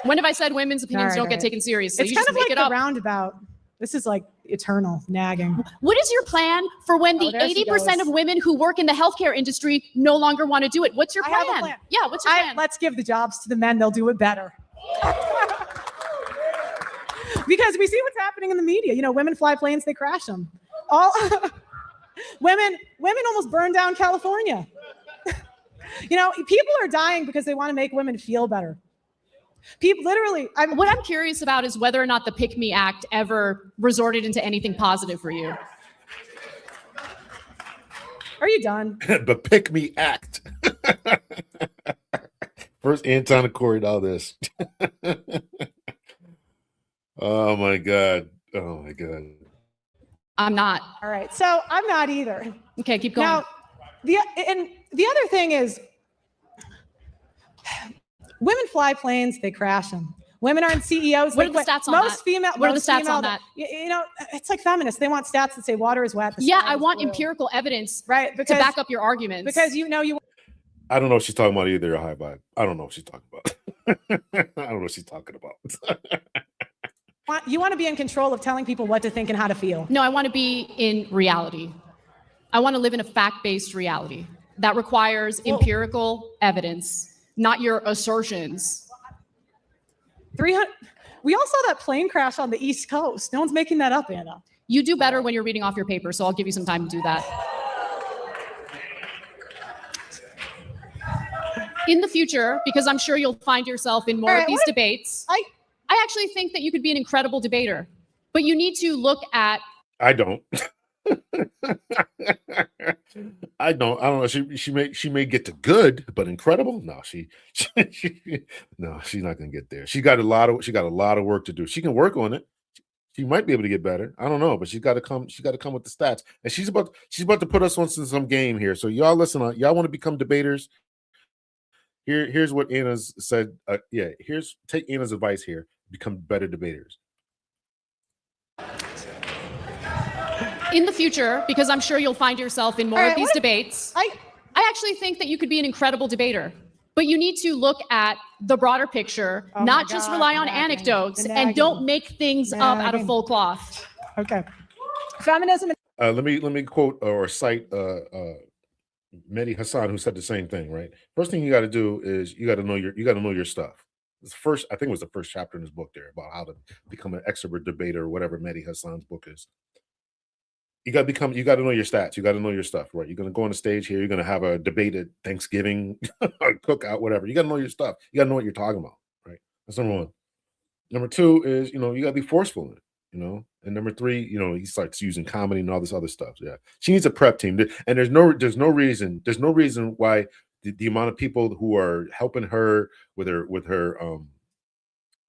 When have I said women's opinions All don't right, get all right. taken seriously? It's You kind just of make like it the up. roundabout. This is like eternal nagging. What is your plan for when the there she 80% goes. of women who work in the healthcare industry no longer want to do it? What's your I plan? have a plan. Yeah, what's your plan? Let's give the jobs to the men. They'll do it better. Because we see what's happening in the media. You know, women fly planes, they crash them. All women almost burn down California. You know, people are dying because they want to make women feel better. People literally, What I'm curious about is whether or not the Pick Me Act ever resorted into anything positive for you. are you done? The Pick Me Act. First Anton and Corey, all this. Oh my God. Oh my God. I'm not. All right. So I'm not either. Okay, keep going. Now, the other thing is, women fly planes, they crash them. Women aren't CEOs. What are the quit. stats on most that? Female, What are the most stats female, on that? You know, it's like feminists. They want stats that say water is wet. the Yeah, sky I is want blue. empirical evidence Right, to because back up your arguments. because you know you I don't know what she's talking about either, High Vibe. I don't know what she's talking about. I don't know what she's talking about. want to be in control of telling people what to think and how to feel. No, I want to be in reality. I want to live in a fact-based reality that requires empirical evidence, not your assertions. 300. We all saw that plane crash on the East Coast. No one's making that up, Anna. You do better when you're reading off your paper, so I'll give you some time to do that. In the future, because I'm sure you'll find yourself in more of these debates, I actually think that you could be an incredible debater, but you need to look at. I don't. I don't know. She may get to good, but incredible. No, no, she's not gonna get there. She got a lot of work to do. She can work on it. She might be able to get better. I don't know, but she's got to come with the stats. And she's about to put us on some game here. So y'all listen. Y'all want to become debaters? Here's what Anna's said. Take Anna's advice here. Become better debaters. In the future, because I'm sure you'll find yourself in more of these debates, I actually think that you could be an incredible debator, but you need to look at the broader picture, not just rely on anecdotes, and don't make things up out of full cloth. Okay. Feminism. Let me quote or cite Mehdi Hassan, who said the same thing. Right. First thing you got to do is you got to know your stuff. I think it was the first chapter in his book there about how to become an expert debater or whatever Mehdi Hassan's book is. You got to know your stats. You got to know your stuff, right? You're going to go on the stage here. You're going to have a debate at Thanksgiving, cookout, whatever. You got to know your stuff. You got to know what you're talking about, right? That's number one. Number two is, you got to be forceful in it, And number three, he starts using comedy and all this other stuff. Yeah. She needs a prep team. And there's no reason why the amount of people who are helping her with her on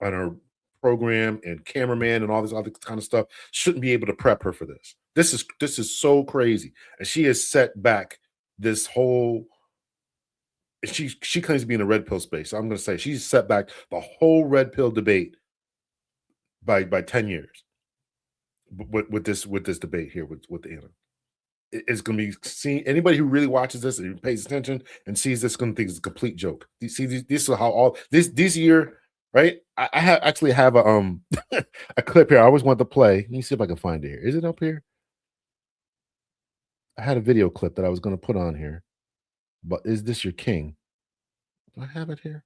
her program and cameraman and all this other kind of stuff shouldn't be able to prep her for this. This is so crazy, and she has set back this whole. She claims to be in the red pill space. So I'm going to say she's set back the whole red pill debate by 10 years. With this debate here with Anna, it's going to be seen. Anybody who really watches this and pays attention and sees this going to think it's a complete joke. You see, this is how all this year. Right, I actually have a a clip here. I always want to play. Let me see if I can find it here. Is it up here? I had a video clip that I was going to put on here, but is this your king? Do I have it here?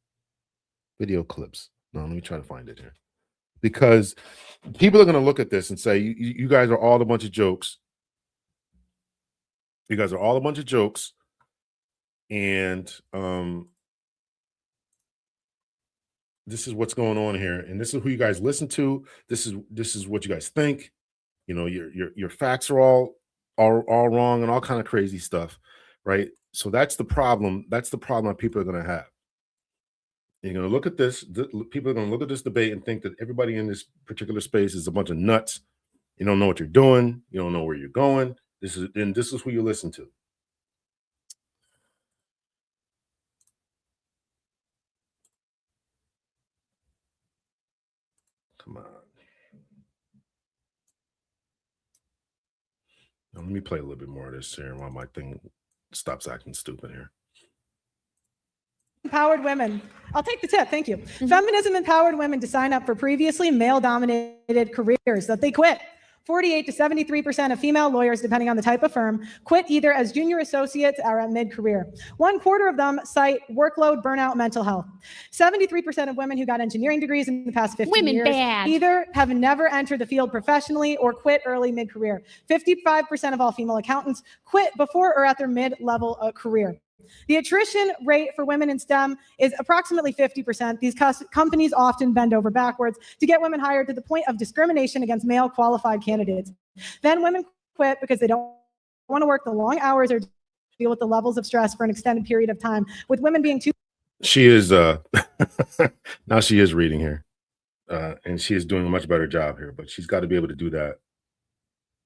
Video clips. No, let me try to find it here, because people are going to look at this and say, "You guys are all a bunch of jokes. You guys are all a bunch of jokes," and this is what's going on here, and this is who you guys listen to. This is what you guys think. Your facts are all wrong and all kind of crazy stuff, right? So that's the problem. That's the problem that people are going to have. You're going to look at this. People are going to look at this debate and think that everybody in this particular space is a bunch of nuts. You don't know what you're doing. You don't know where you're going. This is who you listen to. Come on. Now, let me play a little bit more of this here while my thing stops acting stupid here. Empowered women. I'll take the tip. Thank you. Feminism empowered women to sign up for previously male-dominated careers that they quit. 48 to 73% of female lawyers, depending on the type of firm, quit either as junior associates or at mid-career. 1/4 of them cite workload, burnout, mental health. 73% of women who got engineering degrees in the past 15 years either have never entered the field professionally or quit early mid-career. 55% of all female accountants quit before or at their mid-level career. The attrition rate for women in STEM is approximately 50%. These companies often bend over backwards to get women hired to the point of discrimination against male qualified candidates. Then women quit because they don't want to work the long hours or deal with the levels of stress for an extended period of time, with women being too. She is now she is reading here, and she is doing a much better job here, but she's got to be able to do that.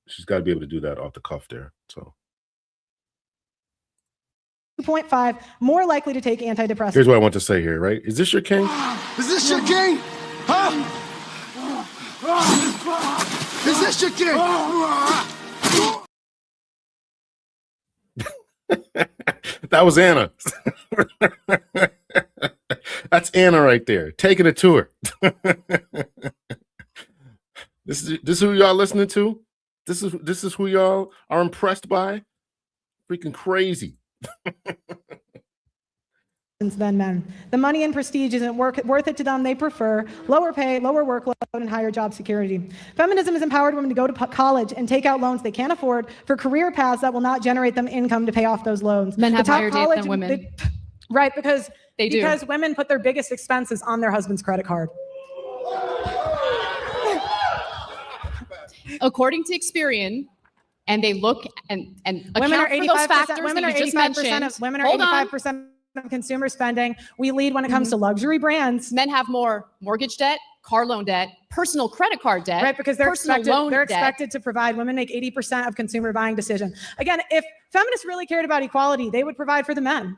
She's got to be able to do that off the cuff there. So 2.5 more likely to take antidepressants. Here's what I want to say here, right? Is this your king? Is this your king? Huh? Is this your king? That was Anna. That's Anna right there, taking a tour. This is who y'all listening to? This is who y'all are impressed by? Freaking crazy. than men. The money and prestige isn't worth it to them. They prefer lower pay, lower workload, and higher job security. Feminism has empowered women to go to college and take out loans they can't afford for career paths that will not generate them income to pay off those loans. Men have The top higher debt than women. Right, because They do. Because women put their biggest expenses on their husband's credit card. According to Experian, and they look and Women are account for those 85%. factors Women that are you just 85% mentioned. of women are Hold on. 85% of consumer spending. We lead when it comes to luxury brands. Men have more mortgage debt, car loan debt, personal credit card debt, Right, because they're personal expected, loan they're debt. expected to provide. Women make 80% of consumer buying decisions. Again, if feminists really cared about equality, they would provide for the men.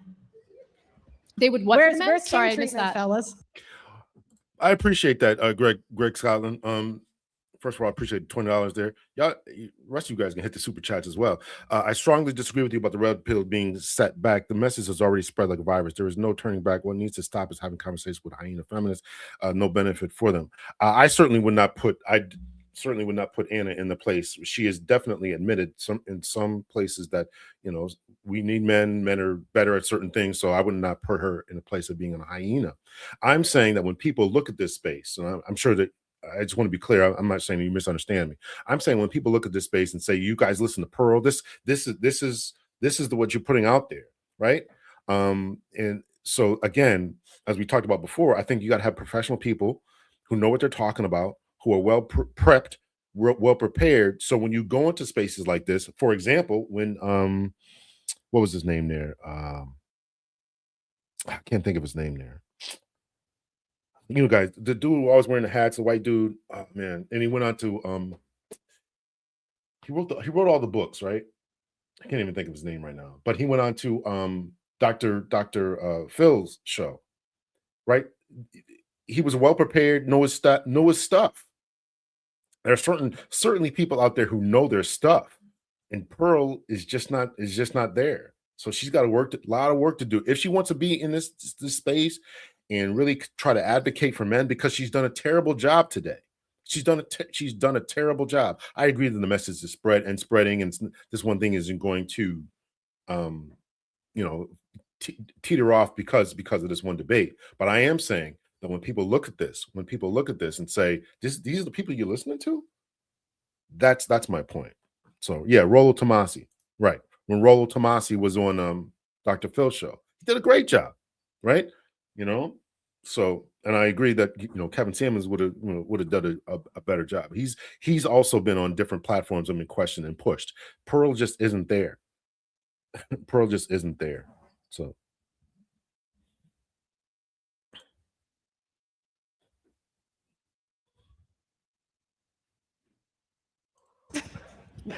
They would what for Where's the men? where's Sorry, I king missed treatment, that. fellas? I appreciate that, Greg Scotland. First of all, I appreciate $20 there. Y'all, the rest of you guys can hit the super chats as well. I strongly disagree with you about the red pill being set back. The message has already spread like a virus. There is no turning back. What needs to stop is having conversations with hyena feminists. No benefit for them. I certainly would not put Anna in the place. She has definitely admitted in some places that, you know, we need men. Men are better at certain things. So I would not put her in the place of being a hyena. I'm saying that when people look at this space, and I'm sure that I just want to be clear. I'm not saying you misunderstand me. I'm saying when people look at this space and say, "You guys listen to Pearl," this is what you're putting out there, right? And so again, as we talked about before, I think you got to have professional people who know what they're talking about, who are well prepped, well prepared. So when you go into spaces like this, for example, when what was his name there? I can't think of his name there. You know, guys, the dude who always wearing the hats, the white dude, oh man, and he went on to he wrote all the books, right? I can't even think of his name right now, but he went on to Dr. Phil's show, right? He was well prepared, know his stuff. There are certainly people out there who know their stuff, and Pearl is just not there. So she's got a lot of work to do if she wants to be in this space and really try to advocate for men, because she's done a terrible job today. She's done a terrible job. I agree that the message is spreading, and this one thing isn't going to, teeter off because of this one debate. But I am saying that when people look at this and say, these are the people you're listening to, that's my point. So yeah, Rollo Tomasi, right? When Rollo Tomasi was on Dr. Phil's show, he did a great job, right? You know, so, and I agree that, you know, Kevin Samuels would have done a better job. He's also been on different platforms and been questioned and pushed. Pearl just isn't there. Pearl just isn't there. So.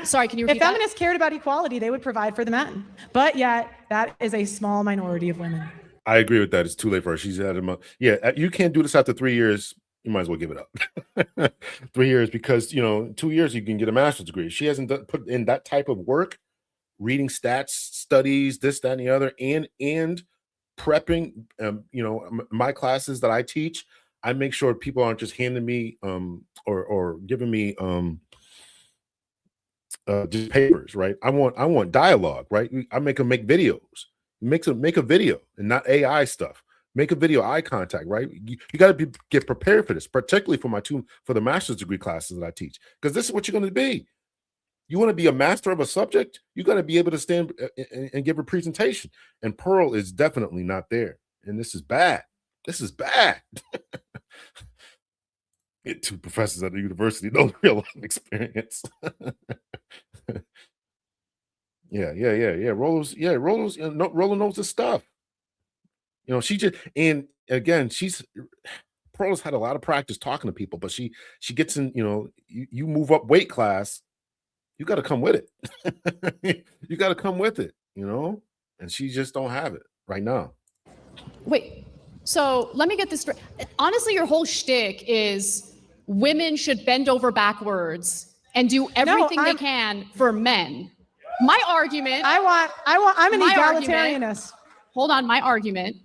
Sorry, can you If repeat that? feminists cared about equality, they would provide for the men. But yet, that is a small minority of women. I agree with that. It's too late for her. She's had a yeah. You can't do this after 3 years. You might as well give it up. 3 years, because, you know, 2 years you can get a master's degree. She hasn't put in that type of work, reading stats, studies, this, that, and the other, and prepping. You know, my classes that I teach, I make sure people aren't just handing me or giving me just papers, right? I want dialogue, right? I make them make videos. Make a video and not AI stuff. Make a video, eye contact, right? You got to get prepared for this, particularly for the master's degree classes that I teach, because this is what you're going to be. You want to be a master of a subject, you got to be able to stand and give a presentation. And Pearl is definitely not there, and this is bad. This is bad. Get two professors at the university, no real life experience. Yeah. Rollo knows his stuff. You know, she just, and again, Pearl's had a lot of practice talking to people, but she gets in, you know, you move up weight class, you got to come with it. You got to come with it, you know, and she just don't have it right now. Wait, so let me get this straight. Honestly, your whole shtick is women should bend over backwards and do everything they can for men. My argument. I'm an egalitarianist. Hold on, my argument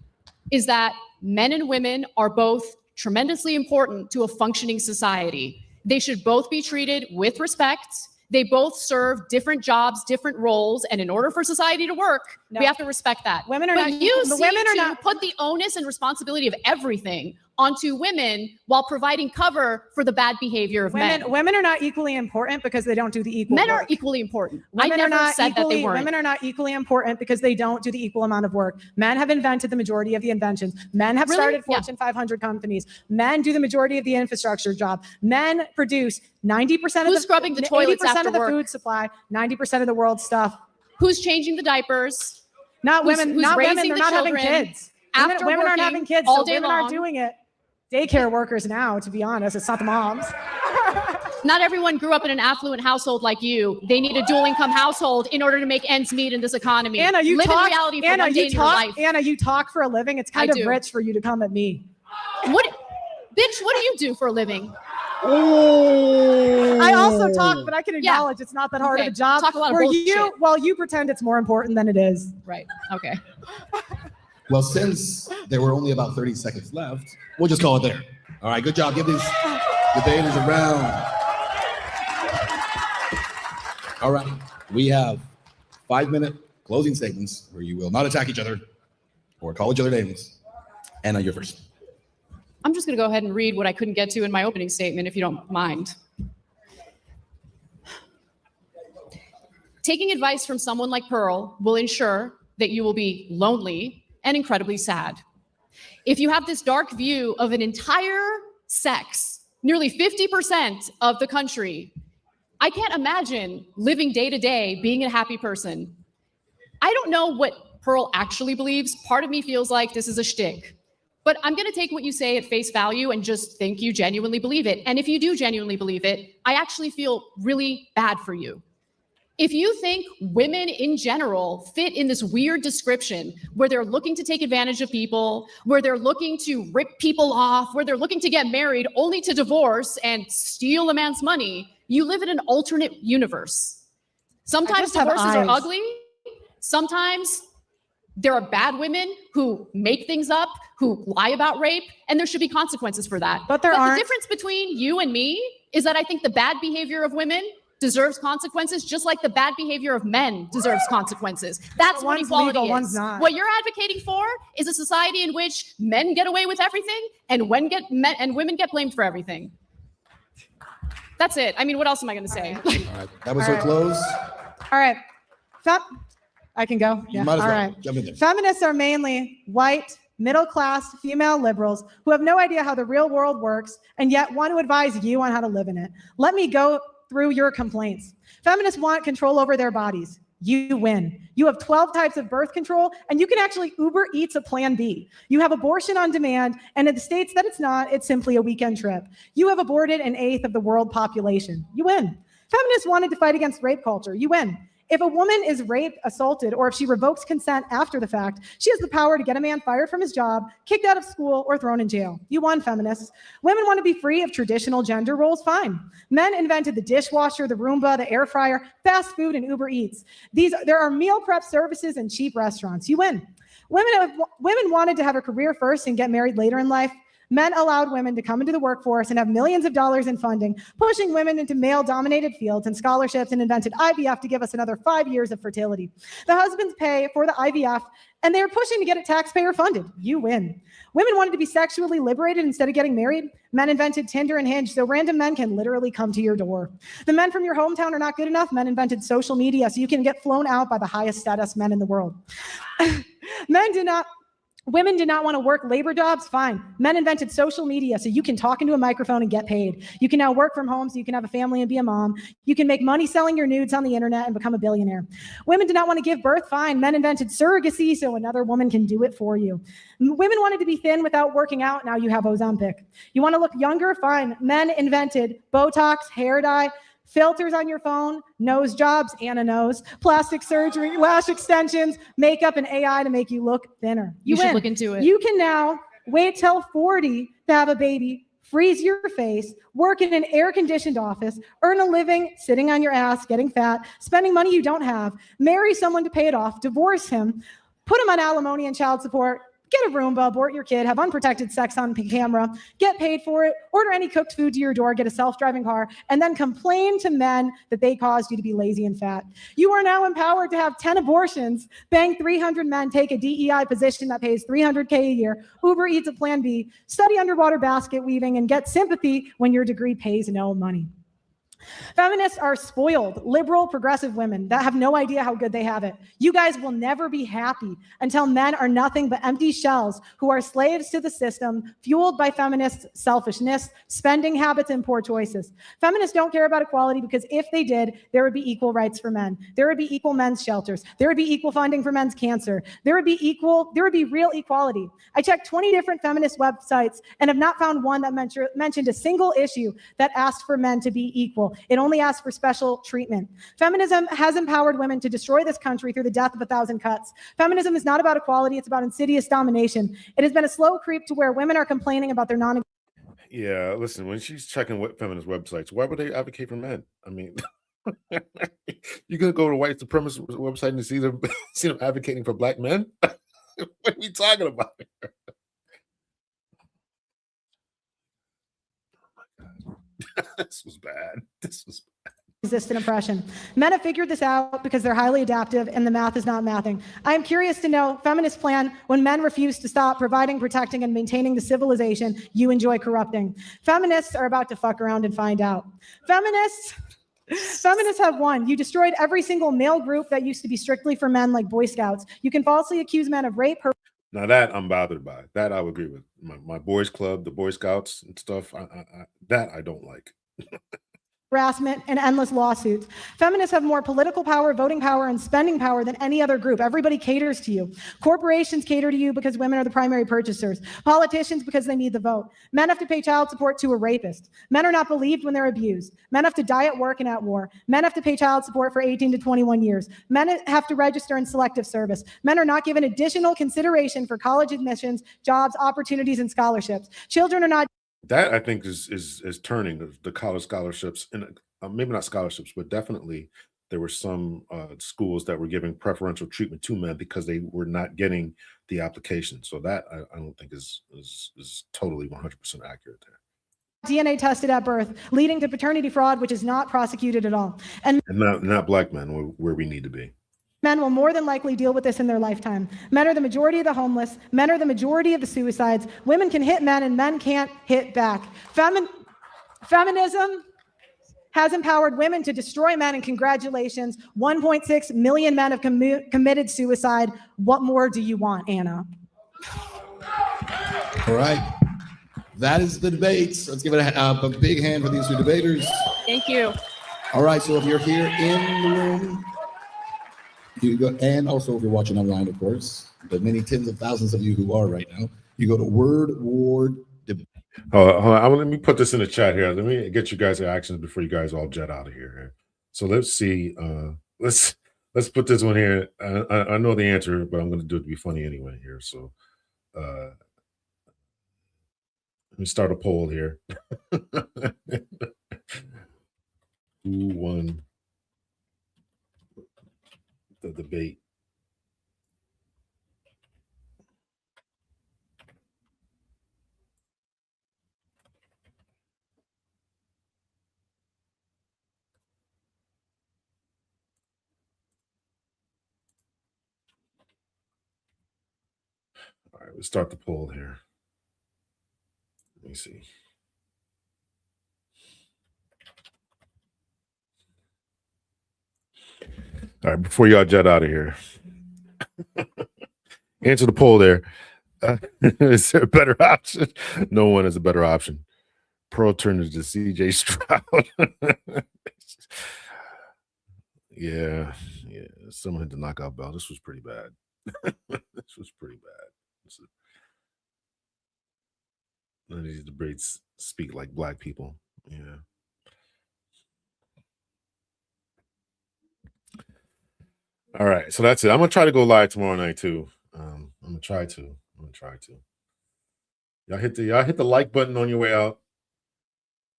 is that men and women are both tremendously important to a functioning society. They should both be treated with respect. They both serve different jobs, different roles, and in order for society to work, No. We have to respect that. Women are but not- you the seem women are to not- put the onus and responsibility of everything onto women while providing cover for the bad behavior of men. Women are not equally important because they don't do the equal Men work. are equally important. Women I are never not said that equally, they weren't. Women are not equally important because they don't do the equal amount of work. Men have invented the majority of the inventions. Men have Really? started Yeah. Fortune 500 companies. Men do the majority of the infrastructure job. Men produce 90% of Who's scrubbing the toilets 80% after of the work? food supply, 90% of the world's stuff. Who's changing the diapers? Not Who's- women. who's not raising women. They're the not having children kids. after Women aren't working having kids. all So day women long? aren't doing it. Daycare workers now, to be honest. It's not the moms. Not everyone grew up in an affluent household like you. They need a dual income household in order to make ends meet in this economy. Anna, you Live talk. in reality for Anna, one day you in your talk. life. Anna, you talk for a living. It's kind I of do. rich for you to come at me. What, bitch? What do you do for a living? I also talk, but I can Yeah. acknowledge it's not that hard Okay. of a job. Talk a lot of where bullshit. you pretend it's more important than it is. Right. Okay. Well, since there were only about 30 seconds left, we'll just call it there. All right, good job. Give these debaters a round. All right, we have 5-minute closing statements where you will not attack each other or call each other names. Anna, you're first. I'm just going to go ahead and read what I couldn't get to in my opening statement, if you don't mind. Taking advice from someone like Pearl will ensure that you will be lonely and incredibly sad. If you have this dark view of an entire sex, nearly 50% of the country, I can't imagine living day to day being a happy person. I don't know what Pearl actually believes. Part of me feels like this is a shtick. But I'm going to take what you say at face value and just think you genuinely believe it. And if you do genuinely believe it, I actually feel really bad for you. If you think women in general fit in this weird description where they're looking to take advantage of people, where they're looking to rip people off, where they're looking to get married only to divorce and steal a man's money, you live in an alternate universe. Sometimes just have divorces are eyes. ugly. Sometimes there are bad women who make things up, who lie about rape, and there should be consequences for that. But there aren't. The difference between you and me is that I think the bad behavior of women deserves consequences, just like the bad behavior of men deserves consequences. That's what One's equality legal, is. one's not. What you're advocating for is a society in which men get away with everything and women get blamed for everything. That's it. I mean, what else am I going to say? All right, that was All her right. close. All right. I can go? You might as All well. right. Jump in there. Feminists are mainly white, middle-class, female liberals who have no idea how the real world works and yet want to advise you on how to live in it. Let me go through your complaints. Feminists want control over their bodies. You win. You have 12 types of birth control, and you can actually Uber Eats a Plan B. You have abortion on demand, and in the states that it's not, it's simply a weekend trip. You have aborted an eighth of the world population. You win. Feminists wanted to fight against rape culture. You win. If a woman is raped, assaulted, or if she revokes consent after the fact, she has the power to get a man fired from his job, kicked out of school, or thrown in jail. You won, feminists. Women want to be free of traditional gender roles, fine. Men invented the dishwasher, the Roomba, the air fryer, fast food, and Uber Eats. There are meal prep services and cheap restaurants. You win. Women wanted to have a career first and get married later in life. Men allowed women to come into the workforce and have millions of dollars in funding, pushing women into male-dominated fields and scholarships, and invented IVF to give us another 5 years of fertility. The husbands pay for the IVF, and they're pushing to get it taxpayer funded. You win. Women wanted to be sexually liberated instead of getting married. Men invented Tinder and Hinge, so random men can literally come to your door. The men from your hometown are not good enough. Men invented social media, so you can get flown out by the highest status men in the world. Women did not want to work labor jobs, fine. Men invented social media so you can talk into a microphone and get paid. You can now work from home so you can have a family and be a mom. You can make money selling your nudes on the internet and become a billionaire. Women did not want to give birth, fine. Men invented surrogacy so another woman can do it for you. Women wanted to be thin without working out, now you have Ozempic. You want to look younger, fine. Men invented Botox, hair dye, filters on your phone, nose jobs, Anna knows, plastic surgery, lash extensions, makeup, and AI to make you look thinner. You should win. look into it. You can now wait till 40 to have a baby, freeze your face, work in an air-conditioned office, earn a living sitting on your ass, getting fat, spending money you don't have, marry someone to pay it off, divorce him, put him on alimony and child support, get a Roomba, abort your kid, have unprotected sex on camera, get paid for it, order any cooked food to your door, get a self-driving car, and then complain to men that they caused you to be lazy and fat. You are now empowered to have 10 abortions, bang 300 men, take a DEI position that pays $300K a year, Uber Eats at Plan B, study underwater basket weaving, and get sympathy when your degree pays no money. Feminists are spoiled, liberal, progressive women that have no idea how good they have it. You guys will never be happy until men are nothing but empty shells who are slaves to the system, fueled by feminist selfishness, spending habits, and poor choices. Feminists don't care about equality because if they did, there would be equal rights for men. There would be equal men's shelters. There would be equal funding for men's cancer. There would be real equality. I checked 20 different feminist websites and have not found one that mentioned a single issue that asked for men to be equal. It only asks for special treatment. Feminism has empowered women to destroy this country through the death of 1,000 cuts. Feminism is not about equality, it's about insidious domination. It has been a slow creep to where women are complaining about their non- Yeah, listen, when she's checking what feminist websites, why would they advocate for men? I mean, you're gonna go to white supremacist website and see them advocating for black men? What are you talking about? This was bad. resistant oppression. Men have figured this out because they're highly adaptive and the math is not mathing. I am curious to know feminists plan when men refuse to stop providing, protecting, and maintaining the civilization you enjoy corrupting. Feminists are about to fuck around and find out. Feminists have won. You destroyed every single male group that used to be strictly for men, like Boy Scouts. You can falsely accuse men of rape. Now that I'm bothered by. That I would agree with. My boys club, the Boy Scouts and stuff, that I don't like. Harassment, and endless lawsuits. Feminists have more political power, voting power, and spending power than any other group. Everybody caters to you. Corporations cater to you because women are the primary purchasers. Politicians because they need the vote. Men have to pay child support to a rapist. Men are not believed when they're abused. Men have to die at work and at war. Men have to pay child support for 18 to 21 years. Men have to register in selective service. Men are not given additional consideration for college admissions, jobs, opportunities, and scholarships. Children are not. That I think is turning the college scholarships, and maybe not scholarships, but definitely there were some schools that were giving preferential treatment to men because they were not getting the application. So that I don't think is totally 100% accurate there. DNA tested at birth, leading to paternity fraud, which is not prosecuted at all. And not black men where we need to be. Men will more than likely deal with this in their lifetime. Men are the majority of the homeless. Men are the majority of the suicides. Women can hit men and men can't hit back. Feminism has empowered women to destroy men, and congratulations, 1.6 million men have committed suicide. What more do you want, Anna? All right. That is the debates. Let's give it a big hand for these two debaters. Thank you. All right, so if you're here in the room, you go, and also if you're watching online, of course, the many tens of thousands of you who are right now, you go to Word Ward Debate. Hold on. Let me put this in the chat here. Let me get you guys reactions before you guys all jet out of here. So let's see. Let's put this one here. I know the answer, but I'm going to do it to be funny anyway here. So let me start a poll here. Who won the debate? All right, let's start the poll here. Let me see. All right, before y'all jet out of here, answer the poll there. Is there a better option? No one is a better option. Pearl turned into CJ Stroud. yeah. Someone had the knockout belt. This was pretty bad. This was pretty bad. None of these debates speak like black people. Yeah. All right, so that's it. I'm gonna try to go live tomorrow night too. I'm gonna try to. Y'all hit the like button on your way out,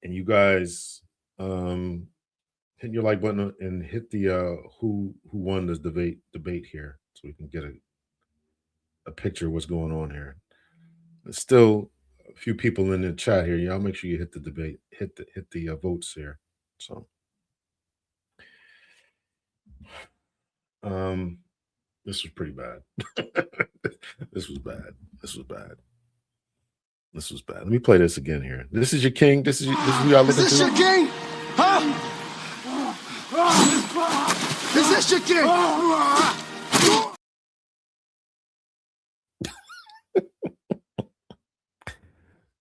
and you guys hit your like button and hit the who won this debate here, so we can get a picture of what's going on here. There's still a few people in the chat here. Y'all make sure you hit the debate, hit the votes here. So, this was pretty bad. This was bad. This was bad. This was bad. Let me play this again here. This is your king. This is who y'all Is looking this to. your king? Huh? Is this your king?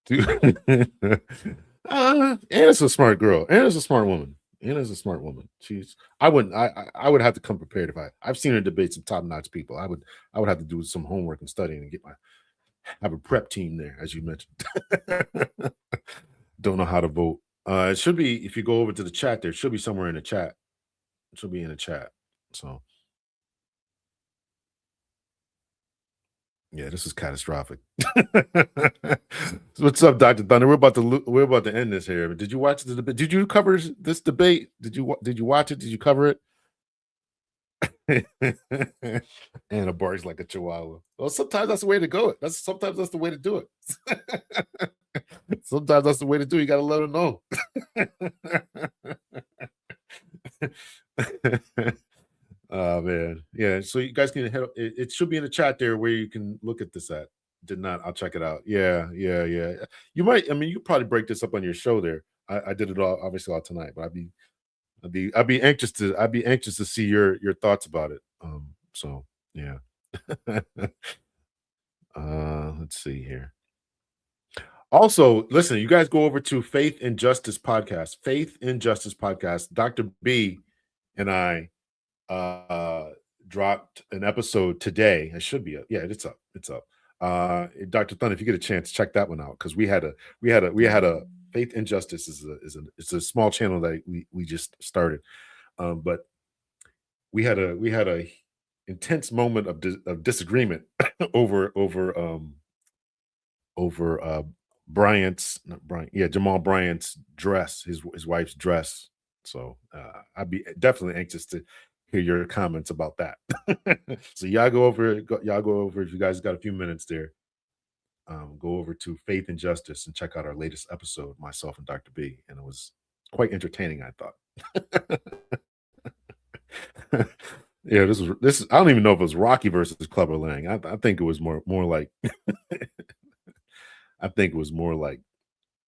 Dude. Anna's a smart girl. Anna's a smart woman. Anna's a smart woman. I would have to come prepared if I've seen her debate some top-notch people. I would have to do some homework and studying and have a prep team there, as you mentioned. Don't know how to vote. It should be, if you go over to the chat there, it should be somewhere in the chat. It should be in the chat. So yeah, this is catastrophic. What's up, Dr. Thunder? We're about to end this here. But did you watch the debate? Did you cover this debate? Did you watch it? Did you cover it? Anna barks like a chihuahua. Well, sometimes that's the way to go. Sometimes that's the way to do it. Sometimes that's the way to do it. You got to let her know. Oh man, yeah. So you guys can head. It should be in the chat there where you can look at this at. Did not. I'll check it out. Yeah. You might. I mean, you could probably break this up on your show there. I did it all obviously all tonight, but I'd be anxious to see your thoughts about it. So yeah. Let's see here. Also, listen, you guys go over to Faith and Justice Podcast. Faith and Justice Podcast. Dr. B and I dropped an episode today. It should be up. Yeah, it's up. It's up. Dr. Thunder, if you get a chance, check that one out, because we had a Faith and Justice is a small channel that we just started, but we had a intense moment of disagreement over Jamal Bryant's dress, his wife's dress. So I'd be definitely anxious to hear your comments about that. So y'all go over if you guys got a few minutes there. Go over to Faith and Justice and check out our latest episode, myself and Dr. B, and it was quite entertaining, I thought. Yeah, this is. I don't even know if it was Rocky versus Clubber Lang. I think it was more like. I think it was more like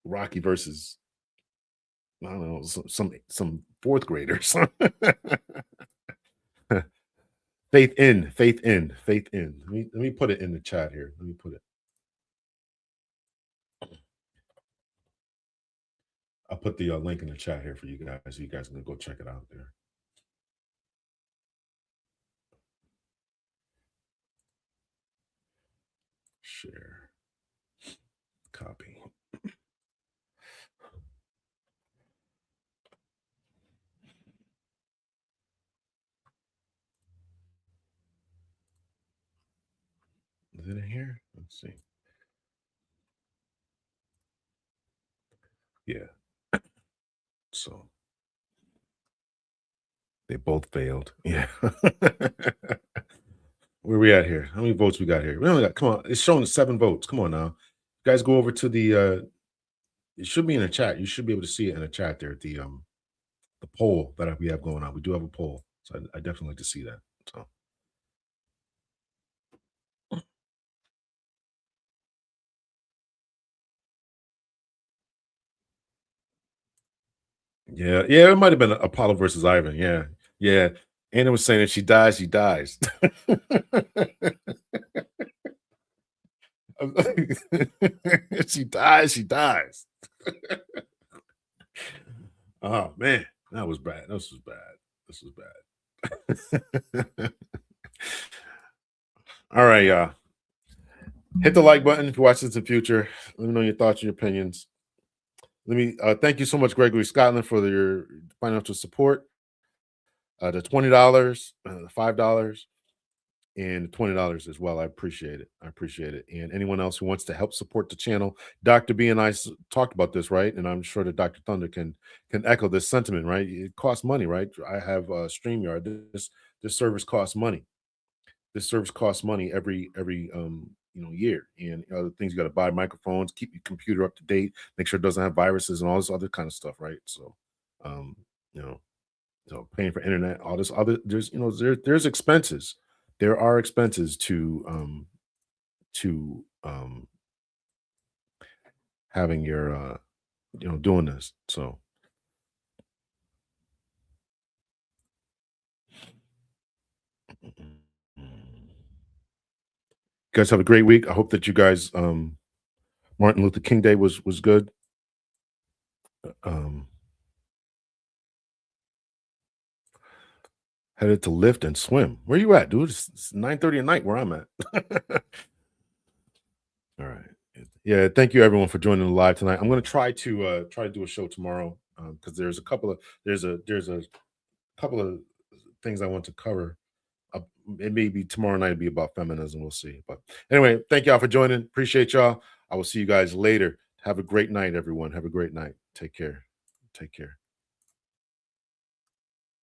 Rocky versus, I don't know, some fourth graders. Faith in. Let me put it in the chat here. Let me put it. I'll put the link in the chat here for you guys. So you guys can go check it out there. Share. Copy. Is it in here? Let's see. Yeah. So they both failed. Yeah. Where we at here? How many votes we got here? We only got, come on, it's showing 7 votes. Come on now. You guys go over to the it should be in the chat. You should be able to see it in the chat there. The poll that we have going on. We do have a poll. So I definitely like to see that. So yeah, it might have been Apollo versus Ivan. Yeah. Anna was saying if she dies, she dies. She dies. Oh man, that was bad. This was bad. All right, y'all. Hit the like button if you watch this in the future. Let me know your thoughts and your opinions. Let me thank you so much, Gregory Scotland, for your financial support. The $20, the $5, and $20 as well. I appreciate it. And anyone else who wants to help support the channel, Dr. B and I talked about this, right? And I'm sure that Dr. Thunder can echo this sentiment, right? It costs money, right? I have StreamYard. This service costs money. this service costs money every year, and other things you got to buy microphones, keep your computer up to date, make sure it doesn't have viruses and all this other kind of stuff, right? So, so paying for internet, all this other, there's expenses. There are expenses to having your doing this. So guys have a great week. I hope that you guys Martin Luther King Day was good. Headed to lift and swim. Where you at, dude? It's 9:30 at night where I'm at. All right. Yeah, thank you everyone for joining the live tonight. I'm going to try to do a show tomorrow because there's a couple of things I want to cover. It may be tomorrow night, it'll be about feminism. We'll see. But anyway, thank y'all for joining. Appreciate y'all. I will see you guys later. Have a great night, everyone. Have a great night. Take care. Take care.